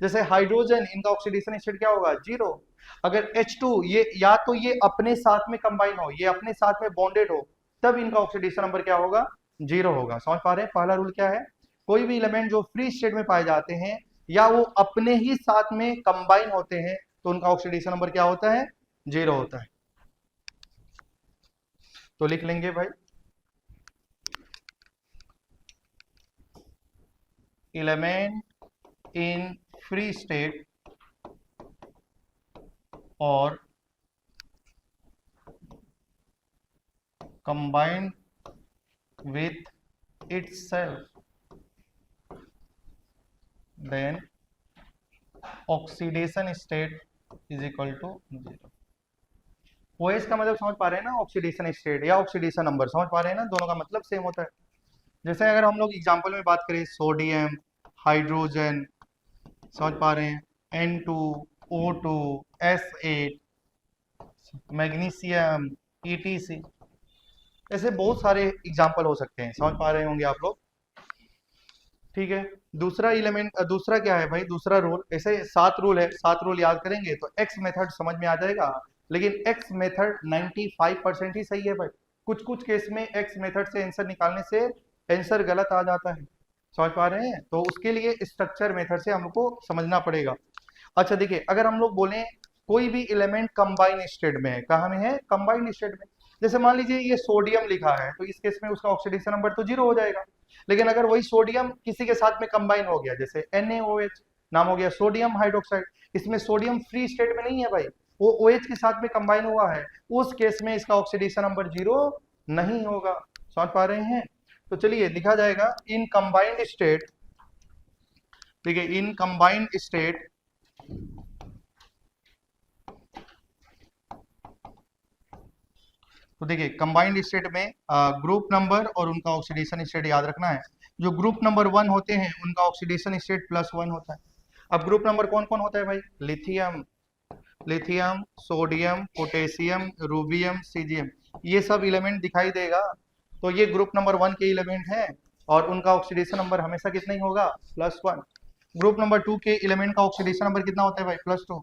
जैसे हाइड्रोजन, इनका ऑक्सीडेशन स्टेट क्या होगा, 0। अगर H2, ये या तो ये अपने साथ में कंबाइन हो, ये अपने साथ में बॉन्डेड हो, तब इनका ऑक्सीडेशन नंबर क्या होगा, 0 होगा। समझ पा रहे हैं? पहला रूल क्या है, कोई भी एलिमेंट जो फ्री स्टेट में पाए जाते हैं या वो अपने ही साथ में कंबाइन होते हैं तो उनका ऑक्सीडेशन नंबर क्या होता है, 0 होता है। तो लिख लेंगे भाई, एलिमेंट इन फ्री स्टेट और combined with itself, then oxidation state is equal to 0। OS का मतलब समझ पा रहे हैं ना, ऑक्सीडेशन स्टेट या ऑक्सीडेशन नंबर, समझ पा रहे हैं ना, दोनों का मतलब सेम होता है। जैसे अगर हम लोग एग्जांपल में बात करें, सोडियम, हाइड्रोजन, समझ पा रहे हैं, N2O2, S8, मैग्नीशियम, ETC, ऐसे बहुत सारे एग्जाम्पल हो सकते हैं। समझ पा रहे होंगे आप लोग। ठीक है। दूसरा एलिमेंट, दूसरा क्या है भाई, दूसरा रूल, ऐसे 7 रूल है, 7 रूल याद करेंगे तो एक्स मेथड समझ में आ जाएगा। लेकिन एक्स मेथड 95% ही सही है भाई। कुछ कुछ केस में एक्स मेथड से आंसर निकालने से आंसर गलत आ जाता है। समझ पा रहे हैं? तो उसके लिए स्ट्रक्चर मेथड से हमको समझना पड़ेगा। अच्छा देखिए, अगर हम लोग बोलें कोई भी एलिमेंट कंबाइन स्टेट में है, कहाँ में है, कंबाइन स्टेट में। जैसे मान लीजिए ये सोडियम लिखा है, तो इस केस में उसका ऑक्सीडेशन नंबर तो 0 हो जाएगा। लेकिन अगर वही सोडियम किसी के साथ में कंबाइन हो गया, जैसे NaOH, नाम हो गया सोडियम हाइड्रोक्साइड, इसमें सोडियम फ्री स्टेट में नहीं है भाई, वो OH के साथ में कंबाइन हुआ है, उस केस में इसका ऑक्सीडेशन नंबर 0 नहीं होगा। समझ पा रहे हैं? तो चलिए लिखा जाएगा इन कंबाइंड स्टेट, ठीक है, इन कंबाइंड स्टेट तो देखिए कंबाइंड स्टेट में ग्रुप नंबर और उनका ऑक्सीडेशन स्टेट याद रखना है। जो ग्रुप नंबर 1 होते हैं उनका ऑक्सीडेशन स्टेट +1 होता है। अब ग्रुप नंबर कौन कौन होता है भाई, lithium, lithium, sodium, potassium, rubidium, caesium, ये सब एलिमेंट दिखाई देगा। तो ये ग्रुप नंबर 1 के एलिमेंट हैं और उनका ऑक्सीडेशन नंबर हमेशा कितना ही होगा, +1। ग्रुप नंबर 2 के एलिमेंट का ऑक्सीडेशन नंबर कितना होता है भाई, +2।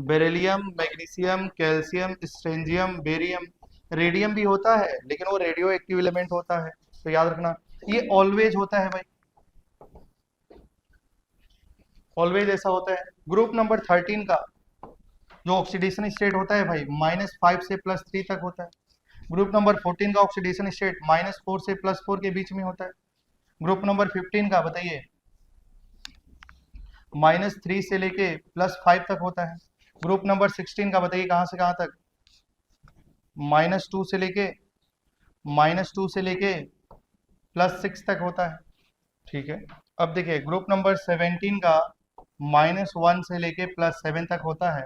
Beryllium, magnesium, calcium, strontium, barium, radium भी होता है लेकिन वो रेडियो एक्टिव एलिमेंट होता है, तो याद रखना ये ऑलवेज होता है भाई, ऑलवेज ऐसा होता है। ग्रुप नंबर 13 का जो ऑक्सीडेशन स्टेट होता है भाई -5 से +3 तक होता है। ग्रुप नंबर 14 का ऑक्सीडेशन स्टेट -4 से +4 के बीच में होता है। ग्रुप नंबर 15 का बताइए -3 से लेके +5 तक होता है। ग्रुप नंबर 16 का बताइए कहाँ से कहाँ तक, -2 से लेके +6 तक होता है। ठीक है। अब देखिए ग्रुप नंबर 17 का -1 से लेके +7 तक होता है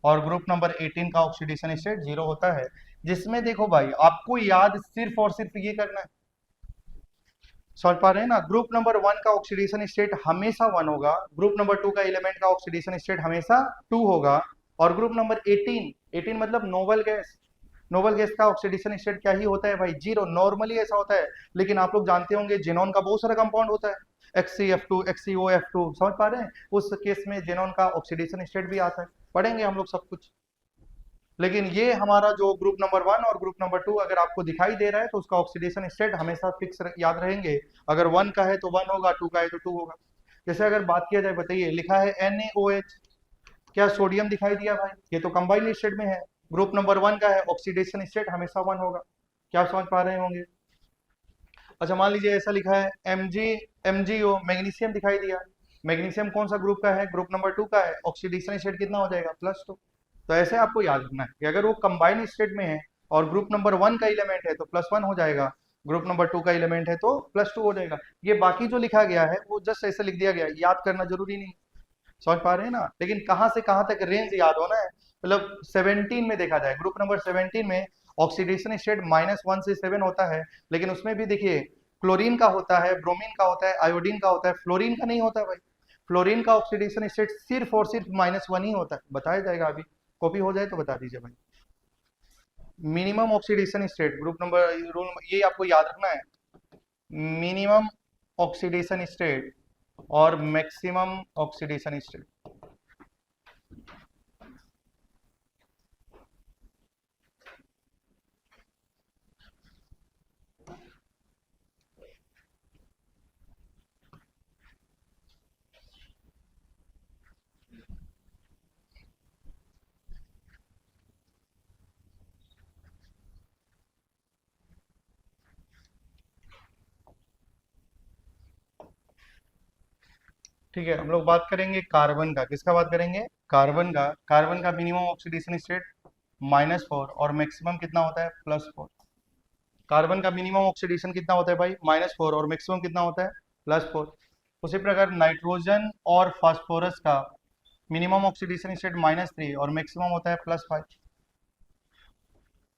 और ग्रुप नंबर 18 का ऑक्सीडेशन स्टेट 0 होता है। जिसमें देखो भाई आपको याद सिर्फ और सिर्फ ये करना है, समझ पा रहे हैं ना, ग्रुप नंबर 1 का ऑक्सीडेशन स्टेट हमेशा 1 होगा, ग्रुप नंबर 2 का एलिमेंट का ऑक्सीडेशन स्टेट हमेशा 2 होगा, और ग्रुप नंबर 18 मतलब नोबल गैस, नोबल गैस का ऑक्सीडेशन स्टेट क्या ही होता है भाई, 0। नॉर्मली ऐसा होता है, लेकिन आप लोग जानते होंगे जेनॉन का बहुत सारा कंपाउंड होता है, HCF2, HCOF2, समझ पा रहे हैं, उस केस में जेनॉन का ऑक्सीडेशन स्टेट भी आता है, पढ़ेंगे हम लोग सब कुछ। लेकिन ये हमारा जो ग्रुप नंबर 1 और ग्रुप नंबर 2 अगर आपको दिखाई दे रहा है तो उसका ऑक्सीडेशन स्टेट हमेशा फिक्स याद रहेंगे। अगर 1 का है तो 1 होगा, 2 का है तो 2 होगा। जैसे अगर बात किया जाए, बताइए लिखा है NaOH, क्या सोडियम दिखाई दिया भाई, ये तो कंबाइंड स्टेट में है, ग्रुप नंबर 1 का है, ऑक्सीडेशन स्टेट हमेशा 1 होगा। क्या समझ पा रहे होंगे? अच्छा मान लीजिए ऐसा लिखा है MgO, मैग्नीशियम दिखाई दिया, मैग्नीशियम कौन सा ग्रुप का है, ग्रुप नंबर 2 का है, ऑक्सीडेशन स्टेट कितना हो जाएगा, +2। तो ऐसे आपको याद रखना है कि अगर वो कंबाइंड स्टेट में है और ग्रुप नंबर 1 का एलिमेंट है तो +1 हो जाएगा, ग्रुप नंबर 2 का एलिमेंट है तो +2 हो जाएगा। ये बाकी जो लिखा गया है वो जस्ट ऐसे लिख दिया गया है, याद करना जरूरी नहीं। समझ पा रहे हैं ना, लेकिन कहाँ से कहाँ तक रेंज याद होना है, मतलब 17 में देखा जाए, ग्रुप नंबर 17 में ऑक्सीडेशन स्टेट -1 से 7 होता है, लेकिन उसमें भी देखिए क्लोरीन का होता है, ब्रोमीन का होता है, आयोडीन का होता है, फ्लोरीन का नहीं होता भाई। फ्लोरीन का ऑक्सीडेशन स्टेट सिर्फ और सिर्फ -1 ही होता है, बताया जाएगा अभी, कॉपी हो जाए तो बता दीजिए भाई। Minimum oxidation state group number rule ये आपको याद रखना है, मिनिमम ऑक्सीडेशन स्टेट और मैक्सिमम ऑक्सीडेशन स्टेट। ठीक है, हम लोग बात करेंगे कार्बन का, किसका बात करेंगे, कार्बन का। कार्बन का मिनिमम ऑक्सीडेशन स्टेट -4 और मैक्सिमम कितना होता है, +4। कार्बन का मिनिमम ऑक्सीडेशन कितना होता है भाई, -4 और मैक्सिमम कितना होता है, +4। उसी प्रकार नाइट्रोजन और फास्फोरस का मिनिमम ऑक्सीडेशन स्टेट -3 और मैक्सिमम होता है +5।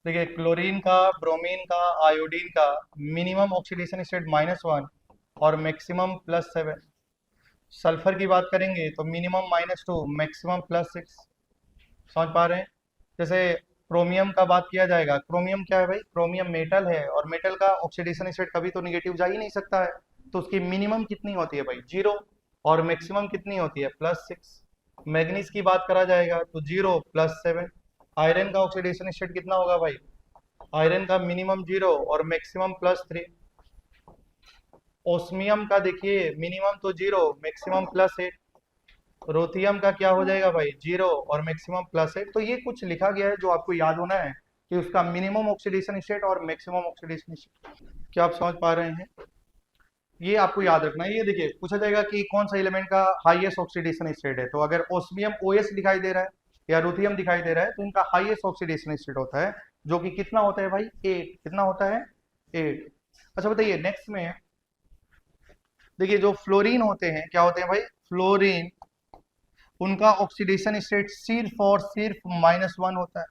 देखिए क्लोरीन का, ब्रोमीन का, आयोडीन का मिनिमम ऑक्सीडेशन स्टेट -1 और मैक्सिमम +7। सल्फर की बात करेंगे तो मिनिमम -2, मैक्सिमम +6। समझ पा रहे हैं? जैसे क्रोमियम का बात किया जाएगा, क्रोमियम क्या है भाई, क्रोमियम मेटल है और मेटल का ऑक्सीडेशन स्टेट कभी तो निगेटिव जा ही नहीं सकता है, तो उसकी मिनिमम कितनी होती है भाई 0, और मैक्सिमम कितनी होती है +6। मैग्नीज की बात करा जाएगा तो 0 +7। आयरन का ऑक्सीडेशन स्टेट कितना होगा भाई, आयरन का मिनिमम 0 और मैक्सिमम +3। ओस्मियम का देखिए मिनिमम तो 0, मैक्सिमम +8। रोथियम का क्या हो जाएगा भाई 0 और मैक्सिमम +8। तो ये कुछ लिखा गया है जो आपको याद होना है कि उसका मिनिमम ऑक्सीडेशन स्टेट और मैक्सिमम ऑक्सीडेशन स्टेट। क्या आप समझ पा रहे हैं, ये आपको याद रखना है। ये देखिए पूछा जाएगा कि कौन सा एलिमेंट का हाईएस्ट ऑक्सीडेशन स्टेट है, तो अगर ओस्मियम OS दिखाई दे रहा है या रुथियम दिखाई दे रहा है तो इनका हाईएस्ट ऑक्सीडेशन स्टेट होता है, जो कि कितना होता है भाई 8। कितना होता है 8। अच्छा बताइए नेक्स्ट में देखिए जो फ्लोरीन होते हैं क्या होते हैं भाई, फ्लोरीन उनका ऑक्सीडेशन स्टेट सिर्फ और सिर्फ -1 होता है।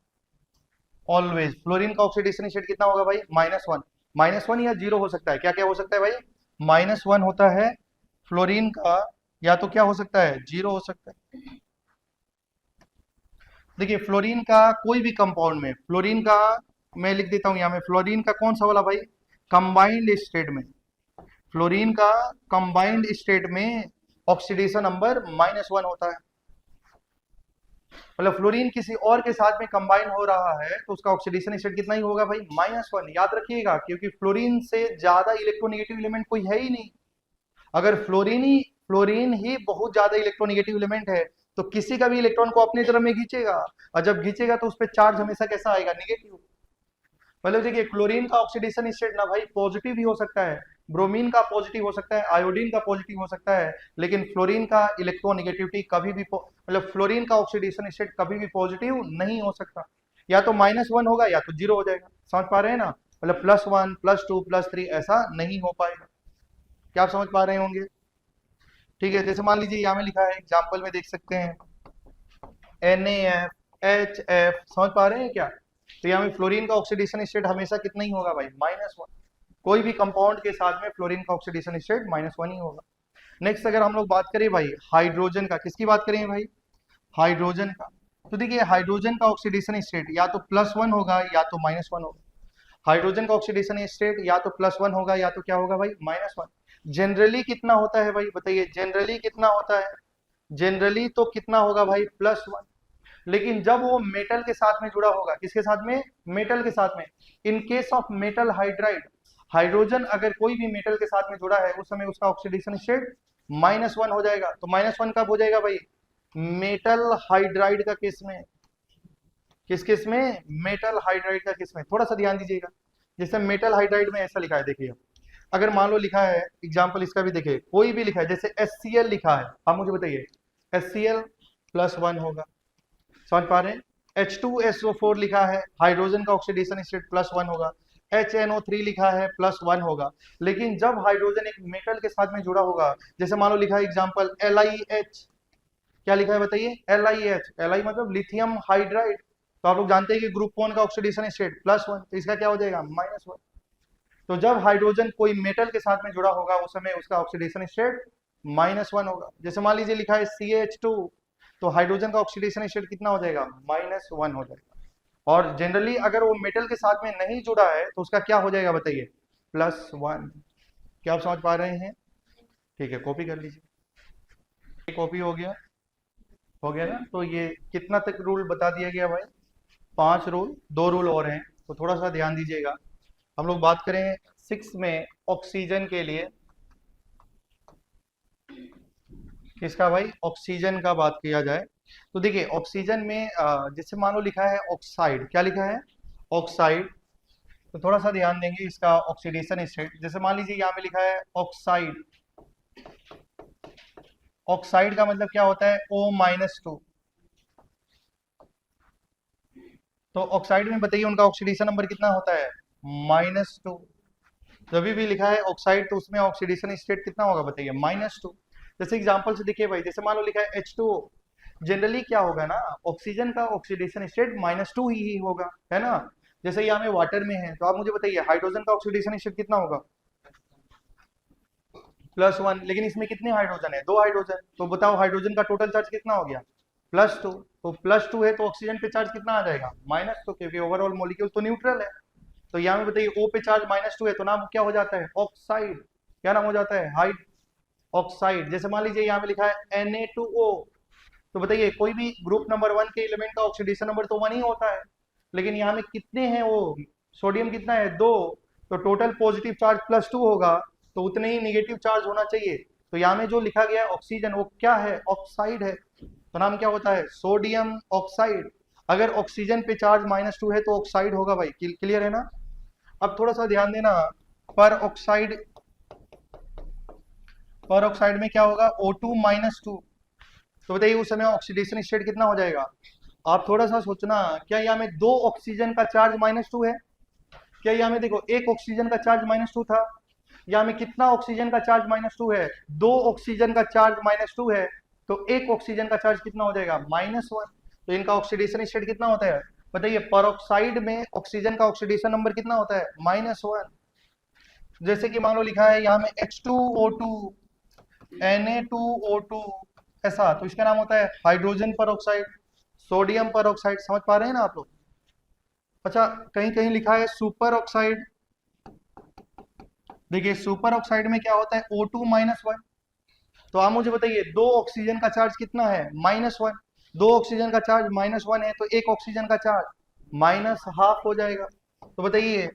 ऑलवेज फ्लोरीन का ऑक्सीडेशन स्टेट कितना होगा भाई -1। -1 या 0 हो सकता है, क्या क्या हो सकता है भाई, -1 होता है फ्लोरीन का, या तो क्या हो सकता है 0 हो सकता है। देखिए फ्लोरीन का कोई भी कंपाउंड में, फ्लोरीन का मैं लिख देता हूं यहां में, फ्लोरीन का कौन सा वाला भाई, कंबाइंड स्टेट में, फ्लोरीन का कंबाइंड स्टेट में ऑक्सीडेशन नंबर -1 होता है। मतलब फ्लोरीन किसी और के साथ में कंबाइन हो रहा है तो उसका ऑक्सीडेशन स्टेट कितना ही होगा भाई -1। याद रखिएगा क्योंकि फ्लोरीन से ज्यादा इलेक्ट्रोनेगेटिव एलिमेंट कोई है ही नहीं। अगर फ्लोरीन ही बहुत ज्यादा इलेक्ट्रोनेगेटिव एलिमेंट है तो किसी का भी इलेक्ट्रॉन को अपनी तरफ में खींचेगा, और जब खींचेगा तो उस पर चार्ज हमेशा कैसा आएगा, नेगेटिव। मतलब देखिए क्लोरीन का ऑक्सीडेशन स्टेट ना भाई पॉजिटिव भी हो सकता है, ब्रोमीन का पॉजिटिव हो सकता है, आयोडीन का पॉजिटिव हो सकता है, लेकिन फ्लोरीन का इलेक्ट्रोनेगेटिविटी कभी भी मतलब फ्लोरीन का ऑक्सीडेशन स्टेट कभी भी पॉजिटिव नहीं हो सकता। या तो -1 होगा या तो 0 हो जाएगा। समझ पा रहे हैं ना, मतलब +1 +2 +3 ऐसा नहीं हो पाएगा। क्या आप समझ पा रहे होंगे, ठीक है। जैसे मान लीजिए यहाँ में लिखा है एग्जाम्पल में देख सकते हैं NaF समझ पा रहे हैं क्या, तो यहाँ में फ्लोरीन का ऑक्सीडेशन स्टेट हमेशा कितना ही होगा भाई -1। कोई भी कंपाउंड के साथ में फ्लोरीन का ऑक्सीडेशन स्टेट -1 ही होगा। नेक्स्ट अगर हम लोग बात करें भाई हाइड्रोजन का, किसकी बात करें भाई, हाइड्रोजन का, तो देखिए हाइड्रोजन का ऑक्सीडेशन स्टेट या तो +1 होगा या तो -1 होगा। हाइड्रोजन का ऑक्सीडेशन स्टेट या तो +1 होगा या तो क्या होगा भाई -1। जनरली कितना होता है भाई बताइए, जनरली कितना होता है, जनरली तो कितना होगा भाई +1। लेकिन जब वो मेटल के साथ में जुड़ा होगा, किसके साथ में, मेटल के साथ में, in case of metal hydride, hydrogen अगर कोई भी मेटल के साथ में जुड़ा है उस समय उसका ऑक्सीडेशन स्टेट -1 हो जाएगा। तो -1 कब हो जाएगा भाई, मेटल हाइड्राइड का केस में, किस केस में, मेटल हाइड्राइड का केस में। थोड़ा सा ध्यान दीजिएगा, जैसे मेटल हाइड्राइड में ऐसा लिखा है, देखिए अगर मान लो लिखा है एग्जाम्पल इसका भी देखिए, कोई भी लिखा है जैसे HCl लिखा है, आप मुझे बताइए HCl +1 होगा। समझ पा रहे हैं, H2SO4 लिखा है, हाइड्रोजन का ऑक्सीडेशन स्टेट +1 होगा। HNO3 लिखा है +1 होगा। लेकिन जब हाइड्रोजन एक मेटल के साथ में जुड़ा होगा, जैसे मान लो लिखा है एग्जाम्पल LiH, क्या लिखा है बताइए, LiH, Li मतलब लिथियम हाइड्राइड, तो आप लोग जानते हैं कि ग्रुप कौन का ऑक्सीडेशन स्टेट +1, तो इसका क्या हो जाएगा -1। तो जब हाइड्रोजन कोई मेटल के साथ में जुड़ा होगा उस समय उसका ऑक्सीडेशन स्टेट -1 होगा। जैसे मान लीजिए लिखा है CH2, तो हाइड्रोजन का ऑक्सीडेशन स्टेट कितना हो जाएगा -1 हो जाएगा। और जनरली अगर वो मेटल के साथ में नहीं जुड़ा है तो उसका क्या हो जाएगा बताइए +1। क्या आप समझ पा रहे हैं, ठीक है कॉपी कर लीजिए, कॉपी हो गया ना। तो ये कितना तक रूल बता दिया गया भाई, 5 रूल, 2 रूल और हैं तो थोड़ा सा ध्यान दीजिएगा। हम लोग बात करें 6 में ऑक्सीजन के लिए, किसका भाई, ऑक्सीजन का बात किया जाए तो देखिए ऑक्सीजन में जैसे मान लो लिखा है ऑक्साइड, क्या लिखा है ऑक्साइड, तो थोड़ा सा ध्यान देंगे इसका ऑक्सीडेशन स्टेट। जैसे मान लीजिए यहाँ पे लिखा है ऑक्साइड, ऑक्साइड का मतलब क्या होता है O-2, तो ऑक्साइड में बताइए उनका ऑक्सीडेशन नंबर कितना होता है -2। जब भी लिखा है ऑक्साइड तो उसमें ऑक्सीडेशन स्टेट कितना होगा बताइए -2। जैसे एग्जांपल से देखिए भाई, जैसे मान लो लिखा है H2O, जनरली क्या होगा ना, ऑक्सीजन का ऑक्सीडेशन स्टेट -2 ही होगा, है ना। जैसे यहाँ में वाटर में है तो आप मुझे बताइए हाइड्रोजन का ऑक्सीडेशन स्टेट कितना होगा +1, लेकिन इसमें कितने हाइड्रोजन है, 2 हाइड्रोजन, तो बताओ हाइड्रोजन का टोटल चार्ज कितना हो गया +2। तो +2 है तो ऑक्सीजन पे चार्ज कितना आ जाएगा -2, क्योंकि ओवरऑल मॉलिक्यूल तो न्यूट्रल है। तो यहाँ में बताइए O पे चार्ज -2 है तो नाम क्या हो जाता है ऑक्साइड। क्या नाम हो जाता है, हाइड ऑक्साइड। जैसे मान लीजिए यहाँ पे लिखा है Na2O, तो बताइए कोई भी ग्रुप नंबर 1 के एलिमेंट का ऑक्सीडेशन नंबर तो 1 ही होता है, लेकिन यहाँ में कितने हैं वो, सोडियम कितना है, 2, तो टोटल पॉजिटिव चार्ज +2 होगा, तो उतने ही निगेटिव चार्ज होना चाहिए। तो यहाँ में जो लिखा गया है ऑक्सीजन, वो क्या है, ऑक्साइड है, तो नाम क्या होता है, सोडियम ऑक्साइड। अगर ऑक्सीजन पे चार्ज -2 है तो ऑक्साइड होगा भाई, क्लियर है ना। अब थोड़ा सा ध्यान देना, पर ऑक्साइड, पर ऑक्साइड में क्या होगा, O2 -2, तो बताइए उस समय ऑक्सीडेशन स्टेट कितना हो जाएगा। आप थोड़ा सा सोचना, क्या यहाँ में 2 ऑक्सीजन का चार्ज -2 है, क्या यहाँ में देखो एक ऑक्सीजन का चार्ज -2 था, यहाँ में कितना ऑक्सीजन का चार्ज -2 है, 2 ऑक्सीजन का चार्ज -2 है, तो एक ऑक्सीजन का चार्ज कितना हो जाएगा, -1। तो इनका ऑक्सीडेशन स्टेट कितना होता है बताइए, पर में ऑक्सीजन का ऑक्सीडेशन नंबर कितना होता है, -1। जैसे कि मान लो लिखा है यहाँ में H2O2 Na2O2 ऐसा, तो इसका नाम होता है हाइड्रोजन पर ऑक्साइड, सोडियम पर ऑक्साइड। समझ पा रहे हैं ना आप लोग। अच्छा, कहीं कहीं लिखा है सुपर ऑक्साइड। देखिए सुपर ऑक्साइड में क्या होता है, O2 -1। तो आप मुझे बताइए 2 ऑक्सीजन का चार्ज कितना है, -1। 2 ऑक्सीजन का चार्ज -1 है, तो एक ऑक्सीजन का चार्ज -½ हो जाएगा। तो बताइए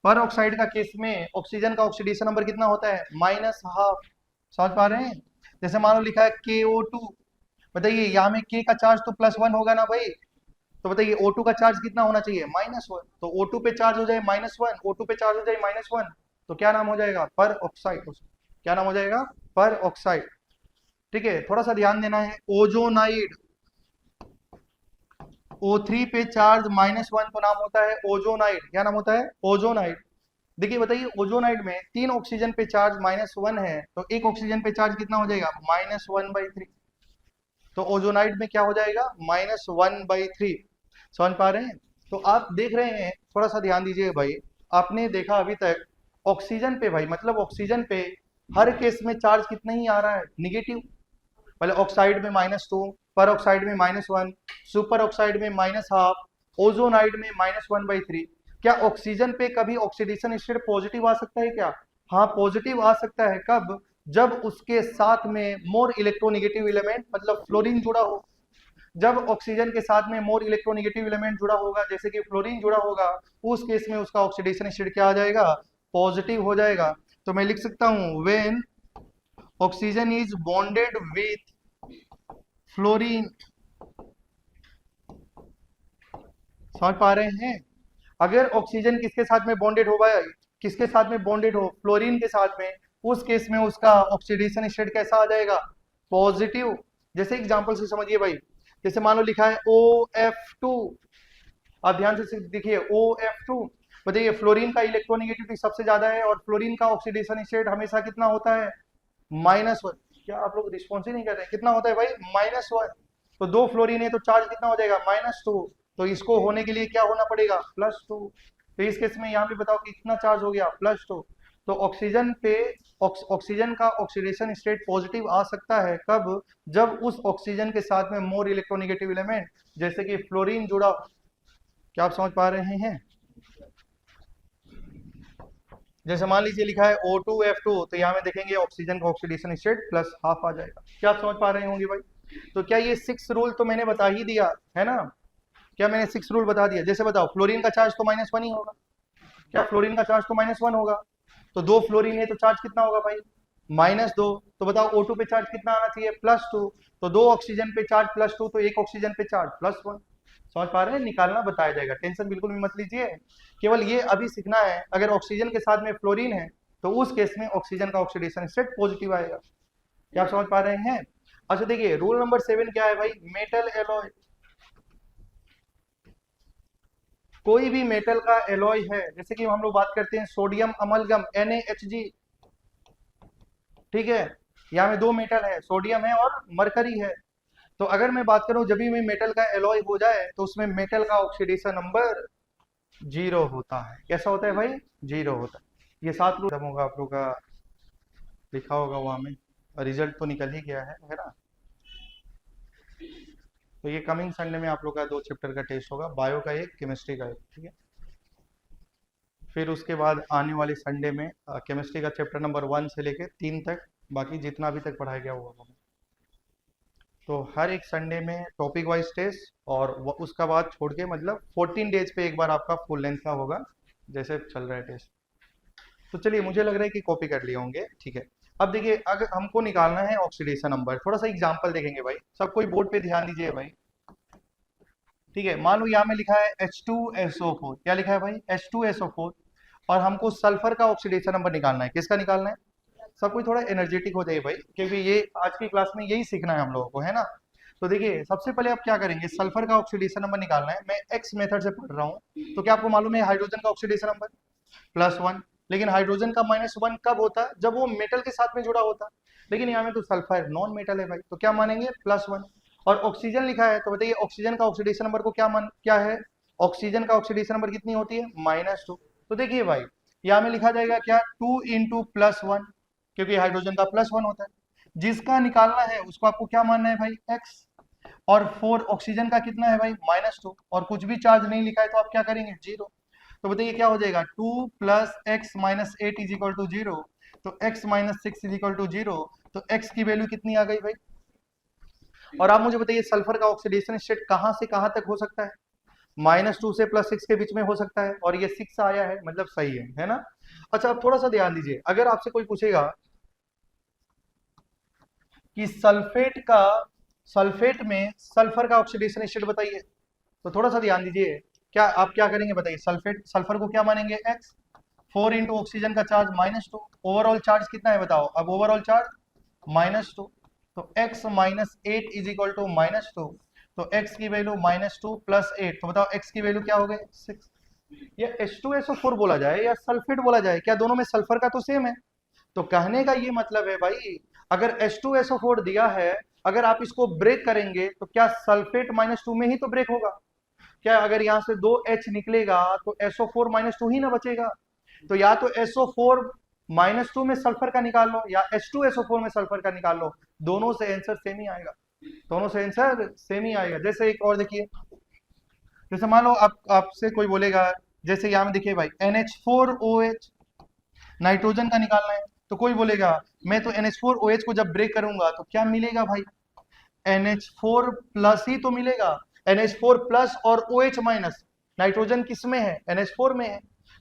पर ऑक्साइड का केस में ऑक्सीजन का ऑक्सीडेशन नंबर कितना होता है, -½ समझ पा रहे हैं। जैसे मान लो लिखा है KO2, बताइए यहाँ में K का चार्ज तो +1 होगा ना भाई, तो बताइए O2 का चार्ज कितना होना चाहिए, -1। तो O2 पे चार्ज हो जाए -1, O2 पे चार्ज हो जाए -1, तो क्या नाम हो जाएगा, पर ऑक्साइड। क्या नाम हो जाएगा, पर ऑक्साइड। ठीक है, थोड़ा सा ध्यान देना है, ओजोनाइड, O3 पे चार्ज -1, तो नाम होता है ओजोनाइड। क्या नाम होता है, ओजोनाइड। देखिए बताइए ओजोनाइड में 3 ऑक्सीजन पे चार्ज -1 है, तो एक ऑक्सीजन पे चार्ज कितना हो जाएगा, -1/3। तो ओजोनाइड में क्या हो जाएगा, -1/3। समझ पा रहे हैं। तो आप देख रहे हैं, थोड़ा सा ध्यान दीजिए भाई, आपने देखा अभी तक ऑक्सीजन पे भाई, मतलब ऑक्सीजन पे हर केस में चार्ज कितना ही आ रहा है, निगेटिव। पहले ऑक्साइड में -2, पर ऑक्साइड में -1, सुपर ऑक्साइड में -½ ओजोनाइड में -1/3। क्या ऑक्सीजन पे कभी ऑक्सीडेशन स्टेट पॉजिटिव आ सकता है क्या, हाँ पॉजिटिव आ सकता है। कब, जब उसके साथ में मोर इलेक्ट्रोनेगेटिव एलिमेंट मतलब फ्लोरीन जुड़ा हो। जब ऑक्सीजन के साथ में मोर इलेक्ट्रोनेगेटिव एलिमेंट जुड़ा होगा, जैसे कि फ्लोरीन जुड़ा होगा, उस केस में उसका ऑक्सीडेशन स्टेट क्या आ जाएगा, पॉजिटिव हो जाएगा। तो मैं लिख सकता हूं, when oxygen is bonded with fluorine. समझ पा रहे हैं। अगर ऑक्सीजन किसके साथ में बॉन्डेड होगा, किसके साथ में बॉन्डेड हो, फ्लोरीन के साथ में, उस केस में उसका ऑक्सीडेशन स्टेट कैसा आ जाएगा, पॉजिटिव। जैसे एग्जांपल से समझिए भाई, जैसे मान लो लिखा है OF2, आप ध्यान से देखिए OF2, बताइए फ्लोरीन का इलेक्ट्रोनेगेटिविटी सबसे ज्यादा है, और फ्लोरीन का ऑक्सीडेशन स्टेट हमेशा कितना होता है, -1। क्या आप लोग रिस्पॉन्स ही नहीं कर रहे हैं, कितना होता है भाई, -1। तो 2 फ्लोरीन है तो चार्ज कितना हो जाएगा, -2। तो इसको होने के लिए क्या होना पड़ेगा, +2। तो इस केस में यहाँ पे बताओ कितना चार्ज हो गया, +2। तो ऑक्सीजन पे ऑक्सीजन का ऑक्सीडेशन स्टेट पॉजिटिव आ सकता है, कब, जब उस ऑक्सीजन के साथ में मोर इलेक्ट्रोनेगेटिव एलिमेंट जैसे कि फ्लोरीन जुड़ा हो। क्या आप समझ पा रहे हैं। जैसे मान लीजिए लिखा है O2F2, तो यहाँ में देखेंगे ऑक्सीजन का ऑक्सीडेशन स्टेट +½ आ जाएगा। क्या आप समझ पा रहे होंगे भाई। तो क्या ये 6 रूल तो मैंने बता ही दिया है ना, क्या मैंने 6 रूल बता दिया। जैसे बताओ फ्लोरीन का चार्ज तो -1 ही होगा, क्या फ्लोरीन का चार्ज तो -1 होगा, तो 2 फ्लोरीन है तो चार्ज कितना होगा भाई, -2। तो बताओ O2 पे चार्ज कितना आना चाहिए, +2। तो 2 ऑक्सीजन पे चार्ज +2, तो एक ऑक्सीजन पे चार्ज +1। समझ पा रहे हैं, निकालना बताया जाएगा, टेंशन बिल्कुल भी मत लीजिए। केवल ये अभी सीखना है, अगर ऑक्सीजन के साथ में फ्लोरीन है तो उस केस में ऑक्सीजन का ऑक्सीडेशन स्टेट पॉजिटिव आएगा। क्या आप समझ पा रहे हैं। अच्छा देखिए रूल नंबर 7 क्या है भाई, मेटल एलॉय। कोई भी मेटल का एलॉय है, जैसे कि हम लोग बात करते हैं सोडियम अमलगम NaHG, ठीक है, यहाँ में 2 मेटल है, सोडियम है और मरकरी है। तो अगर मैं बात करूं, जब भी मैं मेटल का एलॉय हो जाए तो उसमें मेटल का ऑक्सीडेशन नंबर 0 होता है। कैसा होता है भाई, 0 होता है। ये 7 रूल होगा आप लोग का, लिखा होगा वहां में, रिजल्ट तो निकल ही गया है ना। तो ये कमिंग संडे में आप लोग का 2 चैप्टर का टेस्ट होगा, बायो का एक, केमिस्ट्री का एक, ठीक है। फिर उसके बाद आने वाले संडे में केमिस्ट्री का चैप्टर नंबर 1 से लेके 3 तक, बाकी जितना अभी तक पढ़ाया गया होगा। तो हर एक संडे में टॉपिक वाइज टेस्ट, और उसका बाद छोड़ के मतलब 14 डेज पे एक बार आपका फुल लेंथ का होगा, जैसे चल रहा है टेस्ट। तो चलिए, मुझे लग रहा है कि कॉपी कर लिए होंगे, ठीक है। अब देखिए, अगर हमको निकालना है ऑक्सीडेशन नंबर, थोड़ा सा एग्जांपल देखेंगे भाई, सब कोई बोर्ड पे ध्यान दीजिए भाई। ठीक है, मान लो यहाँ में लिखा है H2SO4, क्या लिखा है भाई, H2SO4, और हमको सल्फर का ऑक्सीडेशन नंबर निकालना है। किसका निकालना है? सब कोई थोड़ा एनर्जेटिक हो जाए भाई, क्योंकि ये आज की क्लास में यही सीखना है हम लोगों को, है ना। तो देखिए, सबसे पहले आप क्या करेंगे, सल्फर का ऑक्सीडेशन नंबर निकालना है। मैं एक्स मेथड से पढ़ रहा हूँ, तो क्या आपको मालूम है हाइड्रोजन का ऑक्सीडेशन नंबर +1। लेकिन हाइड्रोजन का -1 कब होता है? जब वो मेटल के साथ में जुड़ा होता है। लेकिन यहाँ में तो सल्फर नॉन मेटल है भाई, तो क्या मानेंगे, +1। और ऑक्सीजन लिखा है, तो बताइए ऑक्सीजन का ऑक्सीडेशन नंबर को क्या है? ऑक्सीजन का ऑक्सीडेशन नंबर कितनी होती है, -2। तो देखिए भाई, यहाँ में लिखा जाएगा क्या, 2 इंटू +1, क्योंकि हाइड्रोजन का +1 होता है। जिसका निकालना है उसको आपको क्या मानना है भाई, एक्स। और 4 ऑक्सीजन का कितना है भाई, -2, और कुछ भी चार्ज नहीं लिखा है तो आप क्या करेंगे, 0। तो बताइए क्या हो जाएगा, 2 plus X minus 8 is equal to 0। तो x minus 6 is equal to 0। तो x की वैल्यू कितनी आ गई भाई? और आप मुझे बताइए, सल्फर का ऑक्सीडेशन स्टेट कहां से कहां तक हो सकता है? -2 से +6 के बीच में हो सकता है, और ये 6 आया है, मतलब सही है ना। अच्छा, अब थोड़ा सा ध्यान दीजिए, अगर आपसे कोई पूछेगा कि सल्फेट में सल्फर का ऑक्सीडेशन स्टेट बताइए, तो थोड़ा सा ध्यान दीजिए, क्या आप क्या करेंगे बताइए, सल्फर को क्या मानेंगे, एक्स। 4 इंटू ऑक्सीजन का चार्ज -2, ओवरऑल चार्ज कितना है बताओ, अब ओवरऑल चार्ज -2। तो x minus 8 is equal to -2। तो x की वैल्यू -2 प्लस 8, तो बताओ x की वैल्यू क्या हो गई, 6। ये H2SO4 बोला जाए या सल्फेट बोला जाए, क्या दोनों में सल्फर का तो सेम है? तो कहने का ये मतलब है भाई, अगर H2SO4 दिया है, अगर आप इसको ब्रेक करेंगे तो क्या सल्फेट -2 में ही तो ब्रेक होगा? क्या अगर यहाँ से 2H निकलेगा तो SO4 -2 ही ना बचेगा? तो या तो SO4 -2 में सल्फर का निकाल लो, या H2SO4 में सल्फर का निकाल लो, दोनों से आंसर सेम ही आएगा। दोनों से आंसर सेम ही आएगा। जैसे एक और देखिए, जैसे मान लो आपसे कोई बोलेगा, जैसे यहाँ में देखिए भाई, NH4OH, नाइट्रोजन का निकालना है, तो कोई बोलेगा मैं तो NH4OH को जब ब्रेक करूंगा तो क्या मिलेगा भाई, NH4 प्लस ही तो मिलेगा। NH4 प्लस और OH माइनस, नाइट्रोजन किस में है, NH4 में है।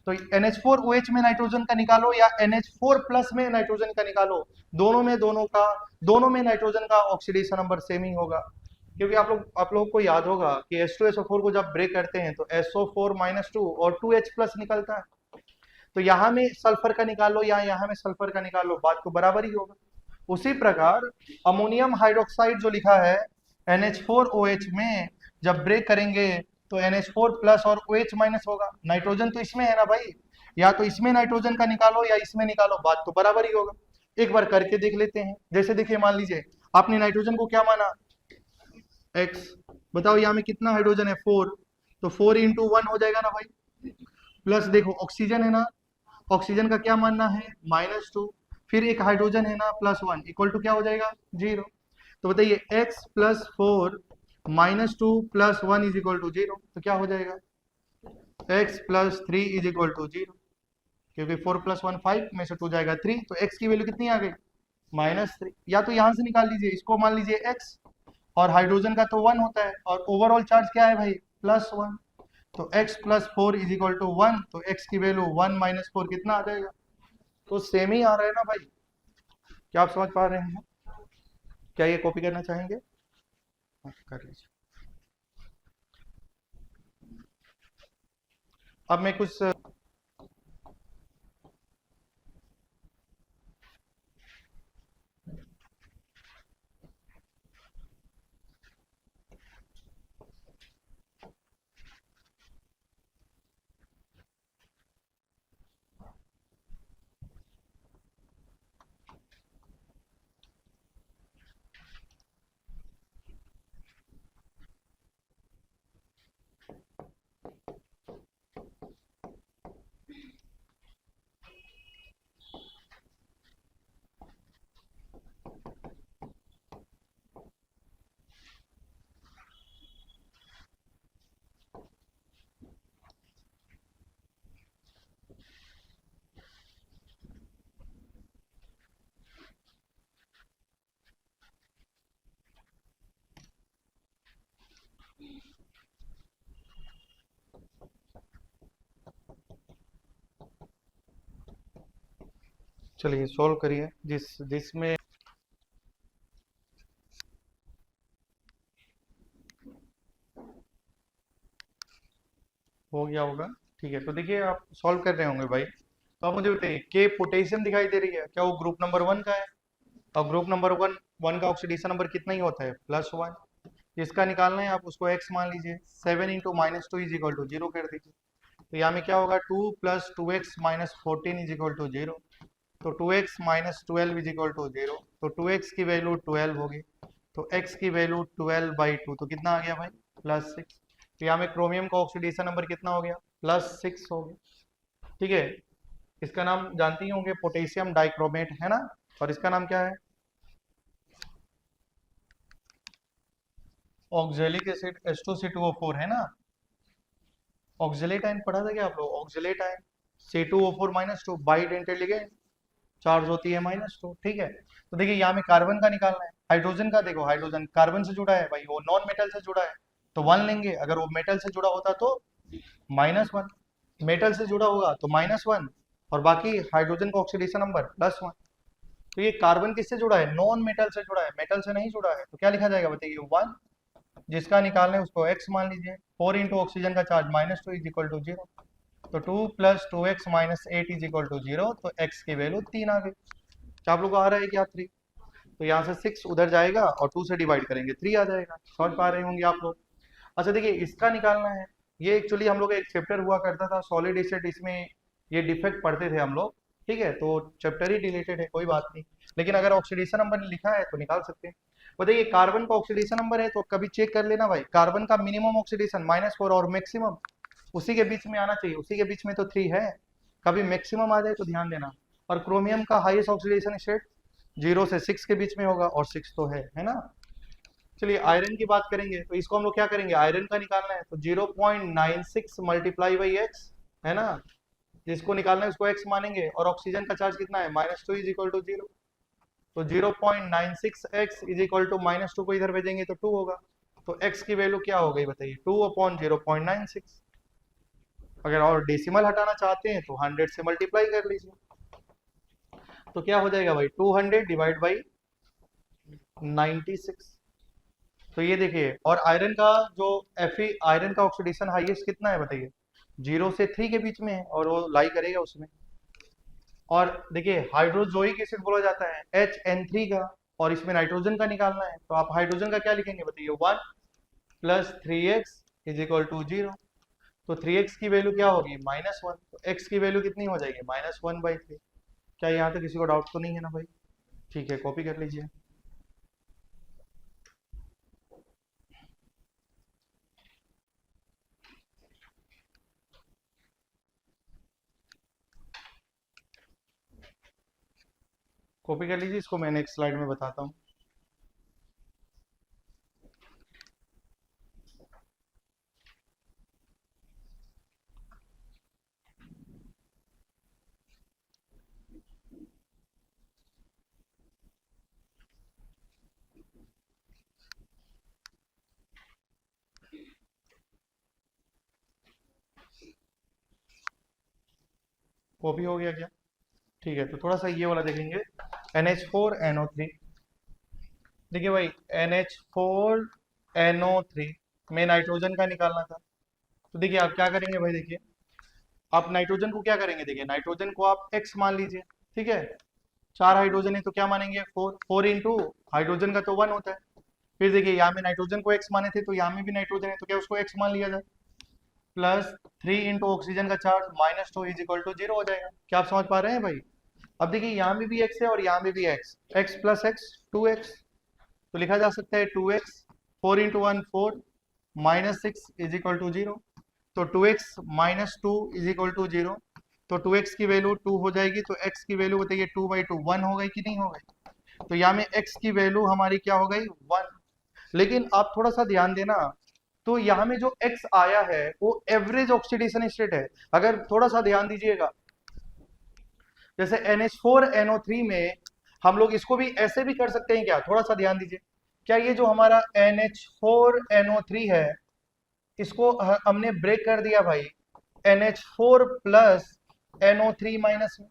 तो NH4OH में नाइट्रोजन का निकालो या NH4 प्लस में नाइट्रोजन का निकालो, दोनों में नाइट्रोजन का ऑक्सीडेशन नंबर सेम ही होगा। क्योंकि आप लोग को याद होगा कि H2SO4 को जब ब्रेक करते हैं तो SO4 -2 और 2H प्लस निकलता है। तो यहाँ में सल्फर का निकालो या यहाँ में सल्फर का निकालो, बात तो बराबर ही होगा। उसी प्रकार अमोनियम हाइड्रोक्साइड जो लिखा है NH4OH में, जब ब्रेक करेंगे तो NH4 प्लस और OH माइनस होगा। नाइट्रोजन तो इसमें है ना भाई, या तो इसमें नाइट्रोजन का निकालो या इसमें निकालो, बात तो बराबर ही होगा। एक बार करके देख लेते हैं। जैसे देखिए, मान लीजिए आपने नाइट्रोजन को क्या माना, x। बताओ यहाँ में कितना हाइड्रोजन है, 4। तो 4 इंटू 1 हो जाएगा ना भाई। प्लस देखो ऑक्सीजन है ना, ऑक्सीजन का क्या मानना है, -2। फिर एक हाइड्रोजन है ना, +1, इक्वल टू क्या हो जाएगा, 0। तो बताइए x plus 4 -2 plus 1 is equal to 0, तो क्या हो जाएगा, x plus 3 is equal to 0। क्योंकि 4 प्लस 1 5 में से 2 जाएगा 3, तो x की वैल्यू कितनी आ गई, -3। या तो यहां से निकाल लीजिए, इसको मान लीजिए x, और हाइड्रोजन का तो 1 होता है, और ओवरऑल चार्ज क्या है भाई, +1। तो x plus 4 is equal to 1, तो x की वैल्यू 1 माइनस 4 कितना आ जाएगा? तो सेम ही आ रहा है ना भाई। क्या आप समझ पा रहे हैं? क्या ये कॉपी करना चाहेंगे? हाँ, कर लीजिए। अब मैं कुछ चलिए सॉल्व करिए जिसमें हो गया होगा। ठीक है, तो देखिए आप सॉल्व कर रहे होंगे भाई, तो आप मुझे बताइए के पोटेशियम दिखाई दे रही है, क्या वो ग्रुप नंबर 1 का है? और ग्रुप नंबर वन वन का ऑक्सीडेशन नंबर कितना ही होता है, +1। जिसका निकालना है आप उसको x मान लीजिए, 7 × -2 इज इक्वल टू 0 कर दीजिए। तो यहाँ में क्या होगा, 2 + 2x - 14 इज इक्वल टू 0। तो 2x - 12 इज इक्वल टू 0। तो 2x की वैल्यू 12 होगी, तो x की वैल्यू 12/2, तो कितना आ गया भाई, +6। तो यहाँ में क्रोमियम का ऑक्सीडेशन नंबर कितना हो गया, +6 हो गया। ठीक है, इसका नाम जानते ही होंगे, पोटेशियम डाइक्रोमेट है ना। और इसका नाम क्या है, ऑक्जेलिक एसिड H2C2O4 है ना। ऑक्जेलेट आयन पढ़ा था क्या आप लोग, oxalate ion C2O4 - 2 by intelligent charge होती है -2। ठीक है, तो देखिए यहाँ में कार्बन का निकालना है, हाइड्रोजन का देखो, हाइड्रोजन कार्बन से जुड़ा है भाई, वो नॉन मेटल से जुड़ा है, तो 1 लेंगे। अगर वो मेटल से जुड़ा होता तो -1, मेटल से जुड़ा होगा तो -1, और बाकी हाइड्रोजन का ऑक्सीडेशन नंबर +1। तो ये कार्बन किससे जुड़ा है, नॉन मेटल से जुड़ा है, मेटल से नहीं जुड़ा है, तो क्या लिखा जाएगा बताइए, 1। जिसका निकालना है उसको x मान लीजिए, 4 इंटू ऑक्सीजन का चार्ज -2 इज इक्वल टू 0। तो 2 + 2x - 8 इज इक्वल टू 0, तो x की वैल्यू 3 आ गई। क्या आप लोग को आ रहा है क्या, 3? तो यहाँ से 6 उधर जाएगा और 2 से डिवाइड करेंगे 3 आ जाएगा, समझ पा रहे होंगे आप लोग। अच्छा देखिए, इसका निकालना है, ये एक्चुअली हम लोग का एक चैप्टर हुआ करता था सॉलिड स्टेट, इसमें ये डिफेक्ट पढ़ते थे हम लोग। ठीक है, तो चैप्टर ही डिलीटेड है, कोई बात नहीं, लेकिन अगर ऑक्सीडेशन नंबर लिखा है तो निकाल सकते हैं। बताइए कार्बन का ऑक्सीडेशन नंबर है तो कभी चेक कर लेना भाई, कार्बन का मिनिमम ऑक्सीडेशन -4 और मैक्सिमम उसी के बीच में आना चाहिए, उसी के बीच में तो 3 है, कभी मैक्सिमम आ जाए तो ध्यान देना। और क्रोमियम का हाईएस्ट ऑक्सीडेशन स्टेट 0 से 6 के बीच में होगा, और 6 तो है ना। चलिए आयरन की बात करेंगे, तो इसको हम लोग क्या करेंगे, आयरन का निकालना है, तो 0.96 × x है ना, जिसको निकालना है उसको x मानेंगे, और ऑक्सीजन का चार्ज कितना है, -2 इज इक्वल टू 0। तो 0.96x इज इक्वल टू -2 को इधर भेजेंगे तो 2 होगा। तो x की वैल्यू क्या हो गई बताइए, 2/0.96। अगर और डेसिमल हटाना चाहते हैं तो 100 से मल्टीप्लाई कर लीजिए, तो क्या हो जाएगा भाई, 200/96। तो ये देखिए, और आयरन का जो Fe आयरन का ऑक्सीडेशन हाईएस्ट कितना है बताइए, 0 से 3 के बीच में है, और वो लाई करेगा उसमें। और देखिए हाइड्रोजोइक एसिड बोला जाता है HN3 का, और इसमें नाइट्रोजन का निकालना है, तो आप हाइड्रोजन का क्या लिखेंगे बताइए, 1 + 3x इज इक्वल टू 0। तो 3x की वैल्यू क्या होगी, -1, तो x की वैल्यू कितनी हो जाएगी, -1/3। क्या यहाँ तो किसी को डाउट तो नहीं है ना भाई? ठीक है, कॉपी कर लीजिए। कॉपी कर लीजिए, इसको मैं नेक्स्ट स्लाइड में बताता हूँ। कॉपी हो गया क्या? ठीक है, तो थोड़ा सा ये वाला देखेंगे, NH4NO3। देखिए भाई, NH4NO3 में नाइट्रोजन का निकालना था, तो देखिए आप क्या करेंगे भाई, देखिए आप नाइट्रोजन को क्या करेंगे, देखिए नाइट्रोजन को आप x मान लीजिए। ठीक है, 4 हाइड्रोजन है तो क्या मानेंगे, 4 इंटू हाइड्रोजन का तो 1 होता है। फिर देखिए यहाँ में नाइट्रोजन को x माने थे, तो यहाँ में भी नाइट्रोजन है, तो क्या उसको x मान लिया जाए, +3 इंटू ऑक्सीजन का चार्ज -2 इज इक्वल टू 0 हो जाएगा। क्या आप समझ पा रहे हैं भाई? अब देखिए यहाँ में भी x है और यहाँ में भी x + x 2x, तो लिखा जा सकता है 2x, 4 into 1 4, -6 is equal to 0। तो 2x - 2 इज इक्वल टू 0। तो 2x की वैल्यू 2 हो जाएगी, तो x की वैल्यू बताइए, 2/2 1 हो गई कि नहीं हो गई? तो यहाँ में x की वैल्यू हमारी क्या हो गई, 1। लेकिन आप थोड़ा सा ध्यान देना, तो यहाँ में जो x आया है वो एवरेज ऑक्सीडेशन स्टेट है। अगर थोड़ा सा ध्यान दीजिएगा, जैसे NH4NO3 में हम लोग इसको भी ऐसे भी कर सकते हैं क्या, थोड़ा सा ध्यान दीजिए। क्या ये जो हमारा NH4NO3 है, इसको हमने ब्रेक कर दिया भाई NH4 + NO3 माइनस में,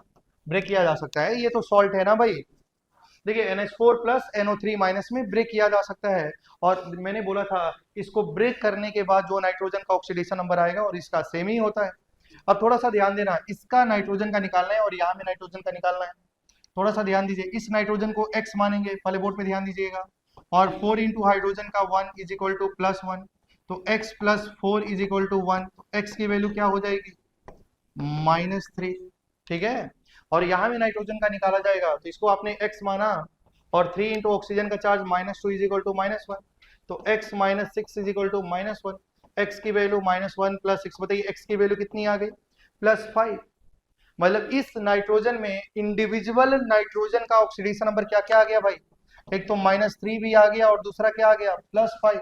ब्रेक किया जा सकता है, ये तो सॉल्ट है ना भाई। देखिए NH4 प्लस NO3 माइनस में ब्रेक किया जा सकता है। और मैंने बोला था इसको ब्रेक करने के बाद जो नाइट्रोजन का ऑक्सीडेशन नंबर आएगा और इसका सेम ही होता है। अब थोड़ा सा ध्यान देना, इसका नाइट्रोजन का निकालना है और यहाँ में नाइट्रोजन का निकालना है। थोड़ा सा ध्यान दीजिए, इस नाइट्रोजन को x मानेंगे, पहले बोर्ड पे ध्यान दीजिएगा। और 4 इंटू हाइड्रोजन का 1 इज इक्वल टू +1, तो x plus 4 is equal to 1, तो x की वैल्यू क्या हो जाएगी, -3। ठीक है, और यहाँ में नाइट्रोजन का निकाला जाएगा, तो इसको आपने x माना और 3 इंटू ऑक्सीजन का चार्ज -2 इज इक्वल टू -1, तो x -6 is equal to -1, x की वैल्यू -1 प्लस 6, बताइए x की वैल्यू कितनी आ गई, +5। मतलब इस नाइट्रोजन में इंडिविजुअल नाइट्रोजन का ऑक्सीडेशन नंबर क्या क्या आ गया भाई, एक तो -3 भी आ गया और दूसरा क्या आ गया, +5।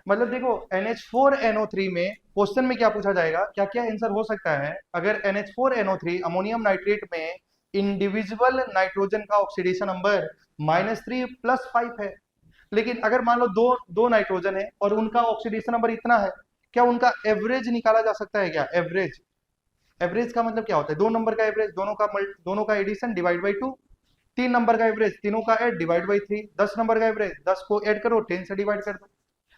मतलब देखो NH4NO3 में क्वेश्चन में क्या पूछा जाएगा, क्या क्या आंसर हो सकता है अगर NH4NO3 अमोनियम नाइट्रेट में इंडिविजुअल नाइट्रोजन का ऑक्सीडेशन नंबर -3 +5 है। लेकिन अगर मान लो दो दो नाइट्रोजन है और उनका ऑक्सीडेशन नंबर इतना है, क्या उनका एवरेज निकाला जा सकता है क्या, एवरेज। एवरेज का मतलब क्या होता है, दो नंबर का एवरेज, दोनों का एडिशन डिवाइड बाई 2। 3 नंबर का एवरेज, तीनों का ऐड डिवाइड बाई 3। 10 नंबर का एवरेज, 10 को ऐड करो 10 से डिवाइड कर दो।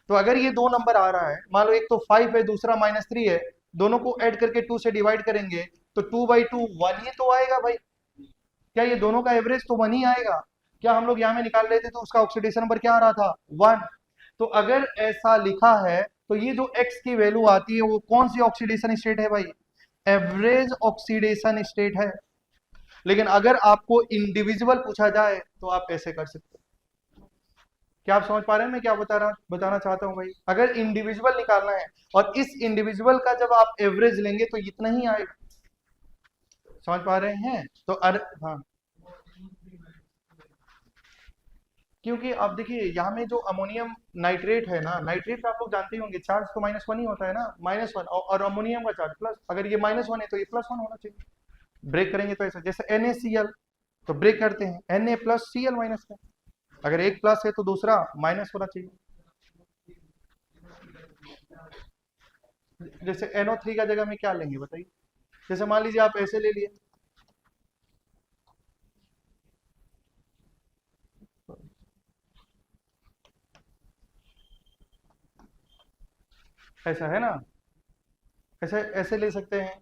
तो अगर ये दो नंबर आ रहा है, मान लो एक तो 5 है दूसरा -3 है, दोनों को ऐड करके 2 से डिवाइड करेंगे तो 2/2 1 ही तो आएगा भाई। क्या ये दोनों का एवरेज तो 1 ही आएगा। क्या हम लोग यहाँ में निकाल रहे थे तो उसका ऑक्सीडेशन नंबर क्या आ रहा था, 1। तो अगर ऐसा लिखा है तो ये जो x की वैल्यू आती है वो कौन सी ऑक्सीडेशन स्टेट है भाई, एवरेज ऑक्सीडेशन स्टेट है। लेकिन अगर आपको इंडिविजुअल पूछा जाए तो आप ऐसे कर सकते हो। क्या आप समझ पा रहे हैं मैं क्या बताना चाहता हूं भाई, अगर इंडिविजुअल निकालना है और इस इंडिविजुअल का जब आप एवरेज लेंगे तो इतना ही आएगा। समझ पा रहे हैं, तो हाँ, क्योंकि आप देखिए यहाँ में जो अमोनियम नाइट्रेट है ना, नाइट्रेट आप लोग जानते ही होंगे चार्ज तो -1 ही होता है ना, -1, और अमोनियम का चार्ज प्लस, अगर ये -1 है तो ये +1 होना चाहिए। ब्रेक करेंगे तो ऐसा, जैसे NaCl, तो ब्रेक करते हैं Na प्लस Cl माइनस का, अगर एक प्लस है तो दूसरा माइनस होना चाहिए। जैसे NO3 का जगह में क्या लेंगे बताइए, जैसे मान लीजिए आप ऐसे ले लिए, ऐसा है ना, ऐसे ऐसे ले सकते हैं,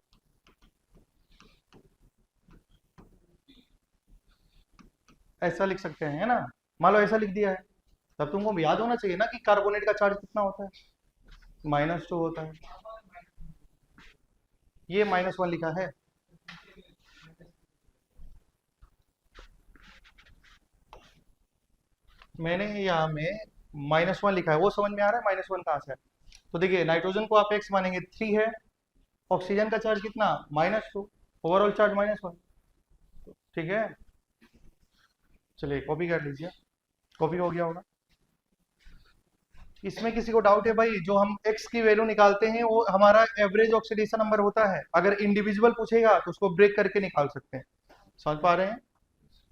ऐसा लिख सकते हैं, है ना। मान लो ऐसा लिख दिया है, तब तुमको याद होना चाहिए ना कि कार्बोनेट का चार्ज कितना होता है, -2 होता है। ये -1 लिखा है, मैंने यहाँ में -1 लिखा है, वो समझ में आ रहा है -1 कहाँ से है। तो देखिए नाइट्रोजन को आप x मानेंगे 3 है, ऑक्सीजन का चार्ज कितना, -2, ओवरऑल चार्ज -1। ठीक है, चलिए कॉपी कर लीजिए, कॉपी हो गया होगा। इसमें किसी को डाउट है भाई, जो हम x की वैल्यू निकालते हैं वो हमारा एवरेज ऑक्सीडेशन नंबर होता है, अगर इंडिविजुअल पूछेगा तो उसको ब्रेक करके निकाल सकते हैं। समझ पा रहे हैं,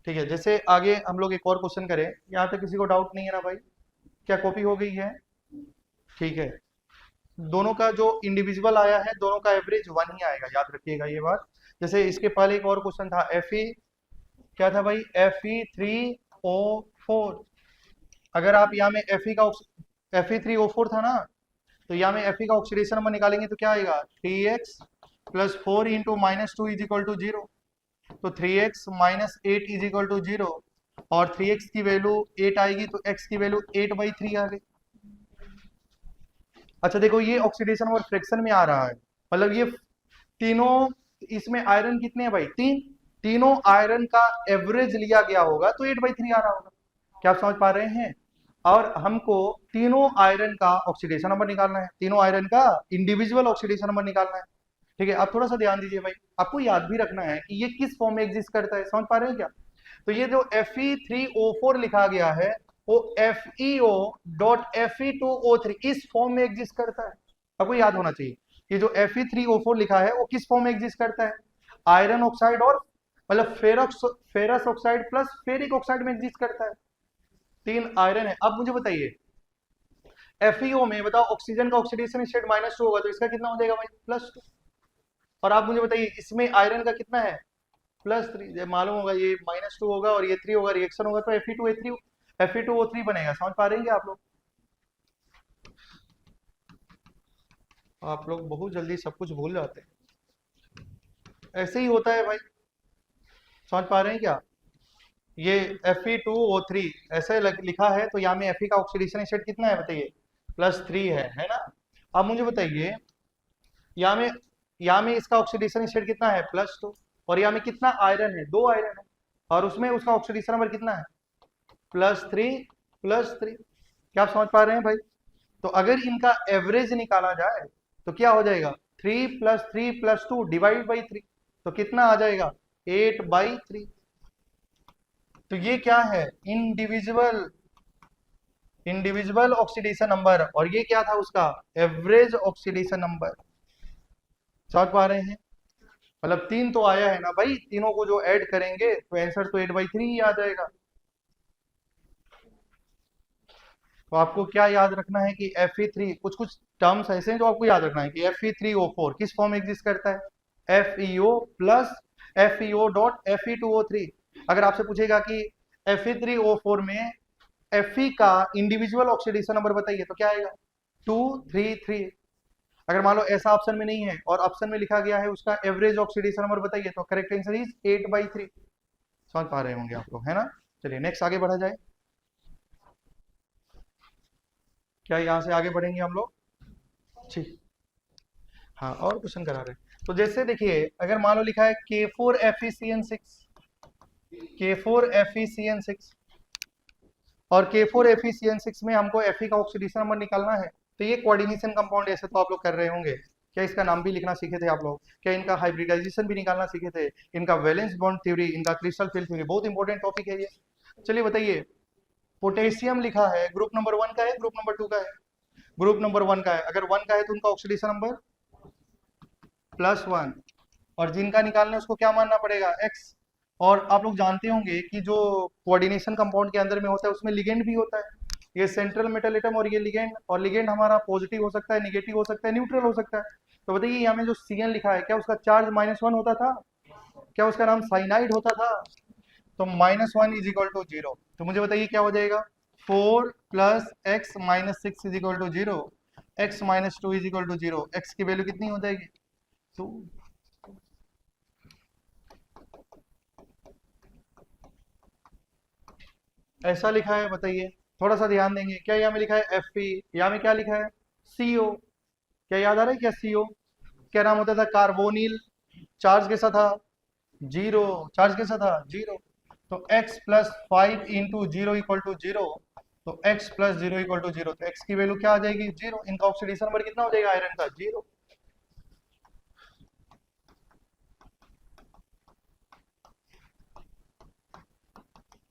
ठीक है। जैसे आगे हम लोग एक और क्वेश्चन करें, यहाँ तक किसी को डाउट नहीं है ना भाई, क्या कॉपी हो गई है, ठीक है। दोनों का जो इंडिविजुअल आया है दोनों का एवरेज 1 ही आएगा, याद रखिएगा ये बात। जैसे इसके पहले एक और क्वेश्चन था Fe, क्या था भाई, Fe3O4। अगर आप यहाँ में Fe3O4 था ना, तो यहाँ में Fe का ऑक्सीडेशन नंबर निकालेंगे तो क्या आएगा, 3x plus 4 into -2 is equal to 0, तो 3x -8 इज इक्वल टू 0, और 3x की वैल्यू 8 आएगी तो x की वैल्यू 8/3 आ गई। अच्छा देखो ये ऑक्सीडेशन और फ्रैक्शन में आ रहा है, मतलब ये तीनों, इसमें आयरन कितने हैं भाई, तीनों आयरन का एवरेज लिया गया होगा तो 8/3 आ रहा होगा। क्या आप समझ पा रहे हैं, और हमको तीनों आयरन का ऑक्सीडेशन नंबर निकालना है, तीनों आयरन का इंडिविजुअल ऑक्सीडेशन नंबर निकालना है। ठीक है, आप थोड़ा सा ध्यान दीजिए भाई, आपको याद भी रखना है कि ये किस फॉर्म में एग्जिस्ट करता है, समझ पा रहे हैं क्या। तो ये जो Fe3O4 लिखा गया है वो FeO.Fe2O3 इस फॉर्म में एग्जिस्ट करता है, आपको याद होना चाहिए। ये जो Fe3O4 लिखा है वो किस फॉर्म में एग्जिस्ट करता है, आयरन ऑक्साइड और मतलब ferrous oxide plus ferric oxide में एग्जिस्ट करता है। 3 आयरन है। अब मुझे बताइए FeO में बताओ ऑक्सीजन का ऑक्सीडेशन स्टेट -2 होगा तो इसका कितना हो जाएगा भाई, +2। और आप मुझे बताइए इसमें आयरन का कितना है, +3, मालूम होगा ये -2 होगा और ये 3 होगा, रिएक्शन होगा तो Fe2A3 Fe2O3 बनेगा। समझ पा रहे हैं क्या आप लोग? आप लोग बहुत जल्दी सब कुछ भूल जाते हैं, ऐसे ही होता है भाई। समझ पा रहे हैं क्या? ये Fe2O3 ऐसे लिखा है, तो यहाँ में Fe का ऑक्सीडेशन स्टेट कितना है बताइए? +3 है ना? अब मुझे बताइए, यहाँ में यहाँ में इसका ऑक्सीडेशन स्टेट कितना है? +2। और यहाँ में कितना आयरन है? 2 आयरन है, और उसमें उसका ऑक्सीडेशन नंबर कितना है? +3 क्या आप समझ पा रहे हैं भाई? तो अगर इनका एवरेज निकाला जाए तो क्या हो जाएगा? 3 + 3 + 2 ÷ 3, तो कितना आ जाएगा? 8/3। तो ये क्या है? इंडिविजुअल इंडिविजुअल ऑक्सीडेशन नंबर, और ये क्या था उसका? Average oxidation number. समझ पा रहे हैं? मतलब 3 तो आया है ना भाई, तीनों को जो ऐड करेंगे तो आंसर तो 8/3 ही आ जाएगा। तो आपको क्या याद रखना है कि Fe3, कुछ कुछ टर्म्स ऐसे हैं जो आपको याद रखना है कि Fe3O4 किस फॉर्म में एग्जिस्ट करता है? FeO plus FeO dot Fe2O3। अगर आपसे पूछेगा कि Fe3O4 में Fe का इंडिविजुअल ऑक्सीडेशन नंबर बताइए तो क्या आएगा? 2 3 3। अगर मान लो ऐसा ऑप्शन में नहीं है और ऑप्शन में लिखा गया है उसका एवरेज ऑक्सीडेशन नंबर बताइए, तो करेक्ट आंसर इज 8/3। समझ पा रहे होंगे आप लोग, है ना? चलिए नेक्स्ट आगे बढ़ा जाए। क्या यहाँ से आगे बढ़ेंगे हम लोग? ठीक। हाँ, और क्वेश्चन करा रहे हैं। तो जैसे देखिए, अगर मान लो लिखा है K4FeCN6, K4FeCN6, और K4FeCN6 में हमको Fe का ऑक्सीडेशन नंबर निकालना है, तो ये कोऑर्डिनेशन कंपाउंड ऐसे तो आप लोग कर रहे होंगे। क्या इसका नाम भी लिखना सीखे थे आप लोग? क्या इनका हाइब्रिडाइजेशन भी निकालना सीखे थे? इनका वैलेंस बॉन्ड थ्योरी, इनका क्रिस्टल फील्ड थ्योरी, बहुत इंपॉर्टेंट टॉपिक है ये। चलिए बताइए, पोटेशियम लिखा है, ग्रुप नंबर 1 का है, ग्रुप नंबर 2 का है? ग्रुप नंबर 1 का है। अगर 1 का है तो उनका ऑक्सीडेशन नंबर +1, और जिनका निकालना है उसको क्या मानना पड़ेगा? X। और आप लोग जानते होंगे कि जो कोऑर्डिनेशन कंपाउंड के अंदर में होता है उसमें लिगेंड भी होता है। ये सेंट्रल मेटल एटम और ये लिगेंड, और लिगेंड हमारा पॉजिटिव हो सकता है, निगेटिव हो सकता है, न्यूट्रल हो सकता है। तो बताइए यहाँ में जो Cn लिखा है, क्या उसका चार्ज -1 होता था? क्या उसका नाम साइनाइड होता था? तो -1 = 0। तो मुझे बताइए क्या हो जाएगा? 4 + x - 6 = 0, x - 2 = 0। x की वैल्यू कितनी हो जाएगी? 2। ऐसा लिखा है, बताइए। थोड़ा सा ध्यान देंगे, क्या यहाँ में लिखा है Fe, यहाँ में क्या लिखा है? CO। क्या याद आ रहा है क्या? CO क्या नाम होता था? कार्बोनिल। चार्ज कैसा था? 0। चार्ज कैसा था? 0। तो x + 5 × 0 = 0, तो x + 0 = 0, तो x की वैल्यू क्या आ जाएगी? 0। इनका ऑक्सीडेशन नंबर कितना हो जाएगा आयरन का? 0।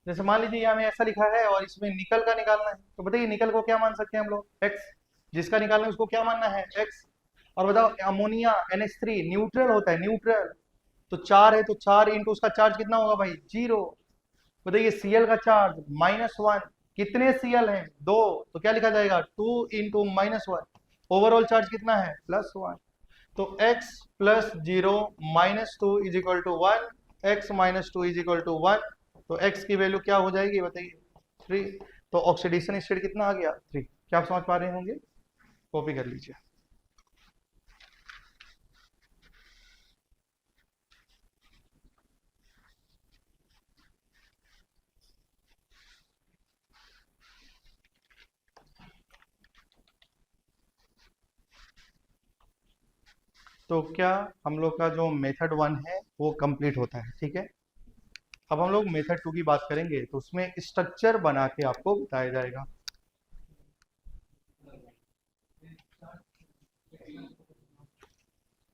जैसे मान लीजिए यहाँ में ऐसा लिखा है और इसमें निकल का निकालना है, तो बताइए निकल को क्या मान सकते हैं हम लोग? X। जिसका निकालना है उसको क्या मानना है? X। और बताओ, अमोनिया NH3 न्यूट्रल होता है, न्यूट्रल। तो 4 है, तो 4 × उसका चार्ज कितना होगा भाई? 0। बताइए Cl का चार्ज -1। कितने Cl हैं? 2। तो क्या लिखा जाएगा? 2 × -1। ओवरऑल चार्ज कितना है? +1। तो x + 0 - 2 = 1, x - 2 = 1, तो x की वैल्यू क्या हो जाएगी बताइए? 3। तो ऑक्सीडेशन स्टेट कितना आ गया? 3। क्या आप समझ पा रहे होंगे? कॉपी कर लीजिए। तो क्या हम लोग का जो मेथड 1 है वो कंप्लीट होता है, ठीक है? अब हम लोग मेथड 2 की बात करेंगे, तो उसमें स्ट्रक्चर बना के आपको बताया जाएगा।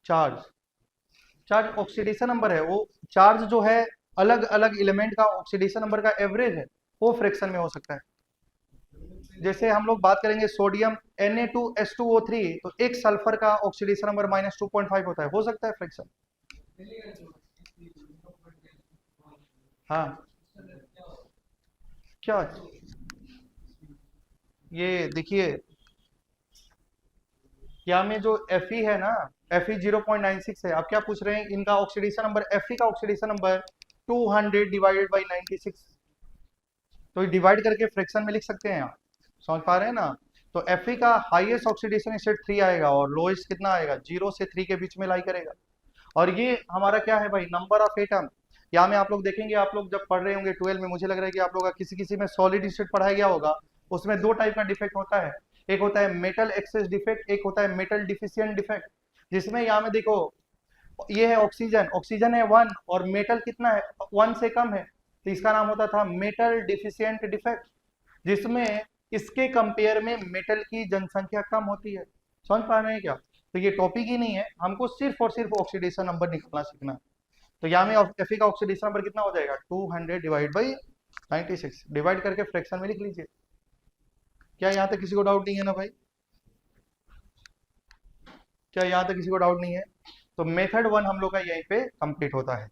चार्ज चार्ज ऑक्सीडेशन नंबर है, वो चार्ज जो है अलग अलग एलिमेंट का ऑक्सीडेशन नंबर का एवरेज है, वो फ्रैक्शन में हो सकता है। जैसे हम लोग बात करेंगे सोडियम Na2H2O3, तो एक सल्फर का ऑक्सीडेशन नंबर -2.5 होता है, हो सकता है फ्रैक्शन। हाँ, क्या? ये देखिए, यहाँ में जो Fe है ना, Fe 0.96 है। आप क्या पूछ रहे हैं? इनका ऑक्सीडेशन नंबर, Fe का ऑक्सीडेशन नंबर 200 डिवाइडेड बाई 96। तो डिवाइड करके फ्रैक्शन में लिख सकते हैं आप, समझ पा रहे हैं ना। तो Fe का हाईएस्ट ऑक्सीडेशन स्टेट 3 आएगा और लोएस्ट कितना आएगा, 0 से 3 के बीच में लाई करेगा। और ये हमारा क्या है भाई, नंबर ऑफ एटम। यहाँ में आप लोग देखेंगे, आप लोग जब पढ़ रहे होंगे 12 में, मुझे लग रहा है कि आप लोग का किसी किसी में सॉलिड स्टेट पढ़ाया गया होगा। उसमें दो टाइप का डिफेक्ट होता है, एक होता है मेटल एक्सेस डिफेक्ट, एक होता है मेटल डिफिशियंट डिफेक्ट। जिसमें यहाँ में देखो, ये है ऑक्सीजन, ऑक्सीजन है 1 और मेटल कितना है, 1 से कम है, तो इसका नाम होता था मेटल डिफिशियंट डिफेक्ट। जिसमें इसके कंपेयर में मेटल की जनसंख्या कम होती है। समझ पा रहे हैं क्या। तो ये टॉपिक ही नहीं है, हमको सिर्फ और सिर्फ ऑक्सीडेशन नंबर निकालना सीखना है। तो यहाँ में Fe का ऑक्सीडेशन नंबर कितना हो जाएगा, 200 डिवाइड बाई 96, डिवाइड करके फ्रैक्शन में लिख लीजिए। क्या यहाँ तक किसी को डाउट नहीं है ना भाई, क्या यहाँ तक किसी को डाउट नहीं है। तो मेथड 1 हम लोग का यहीं पे कंप्लीट होता है।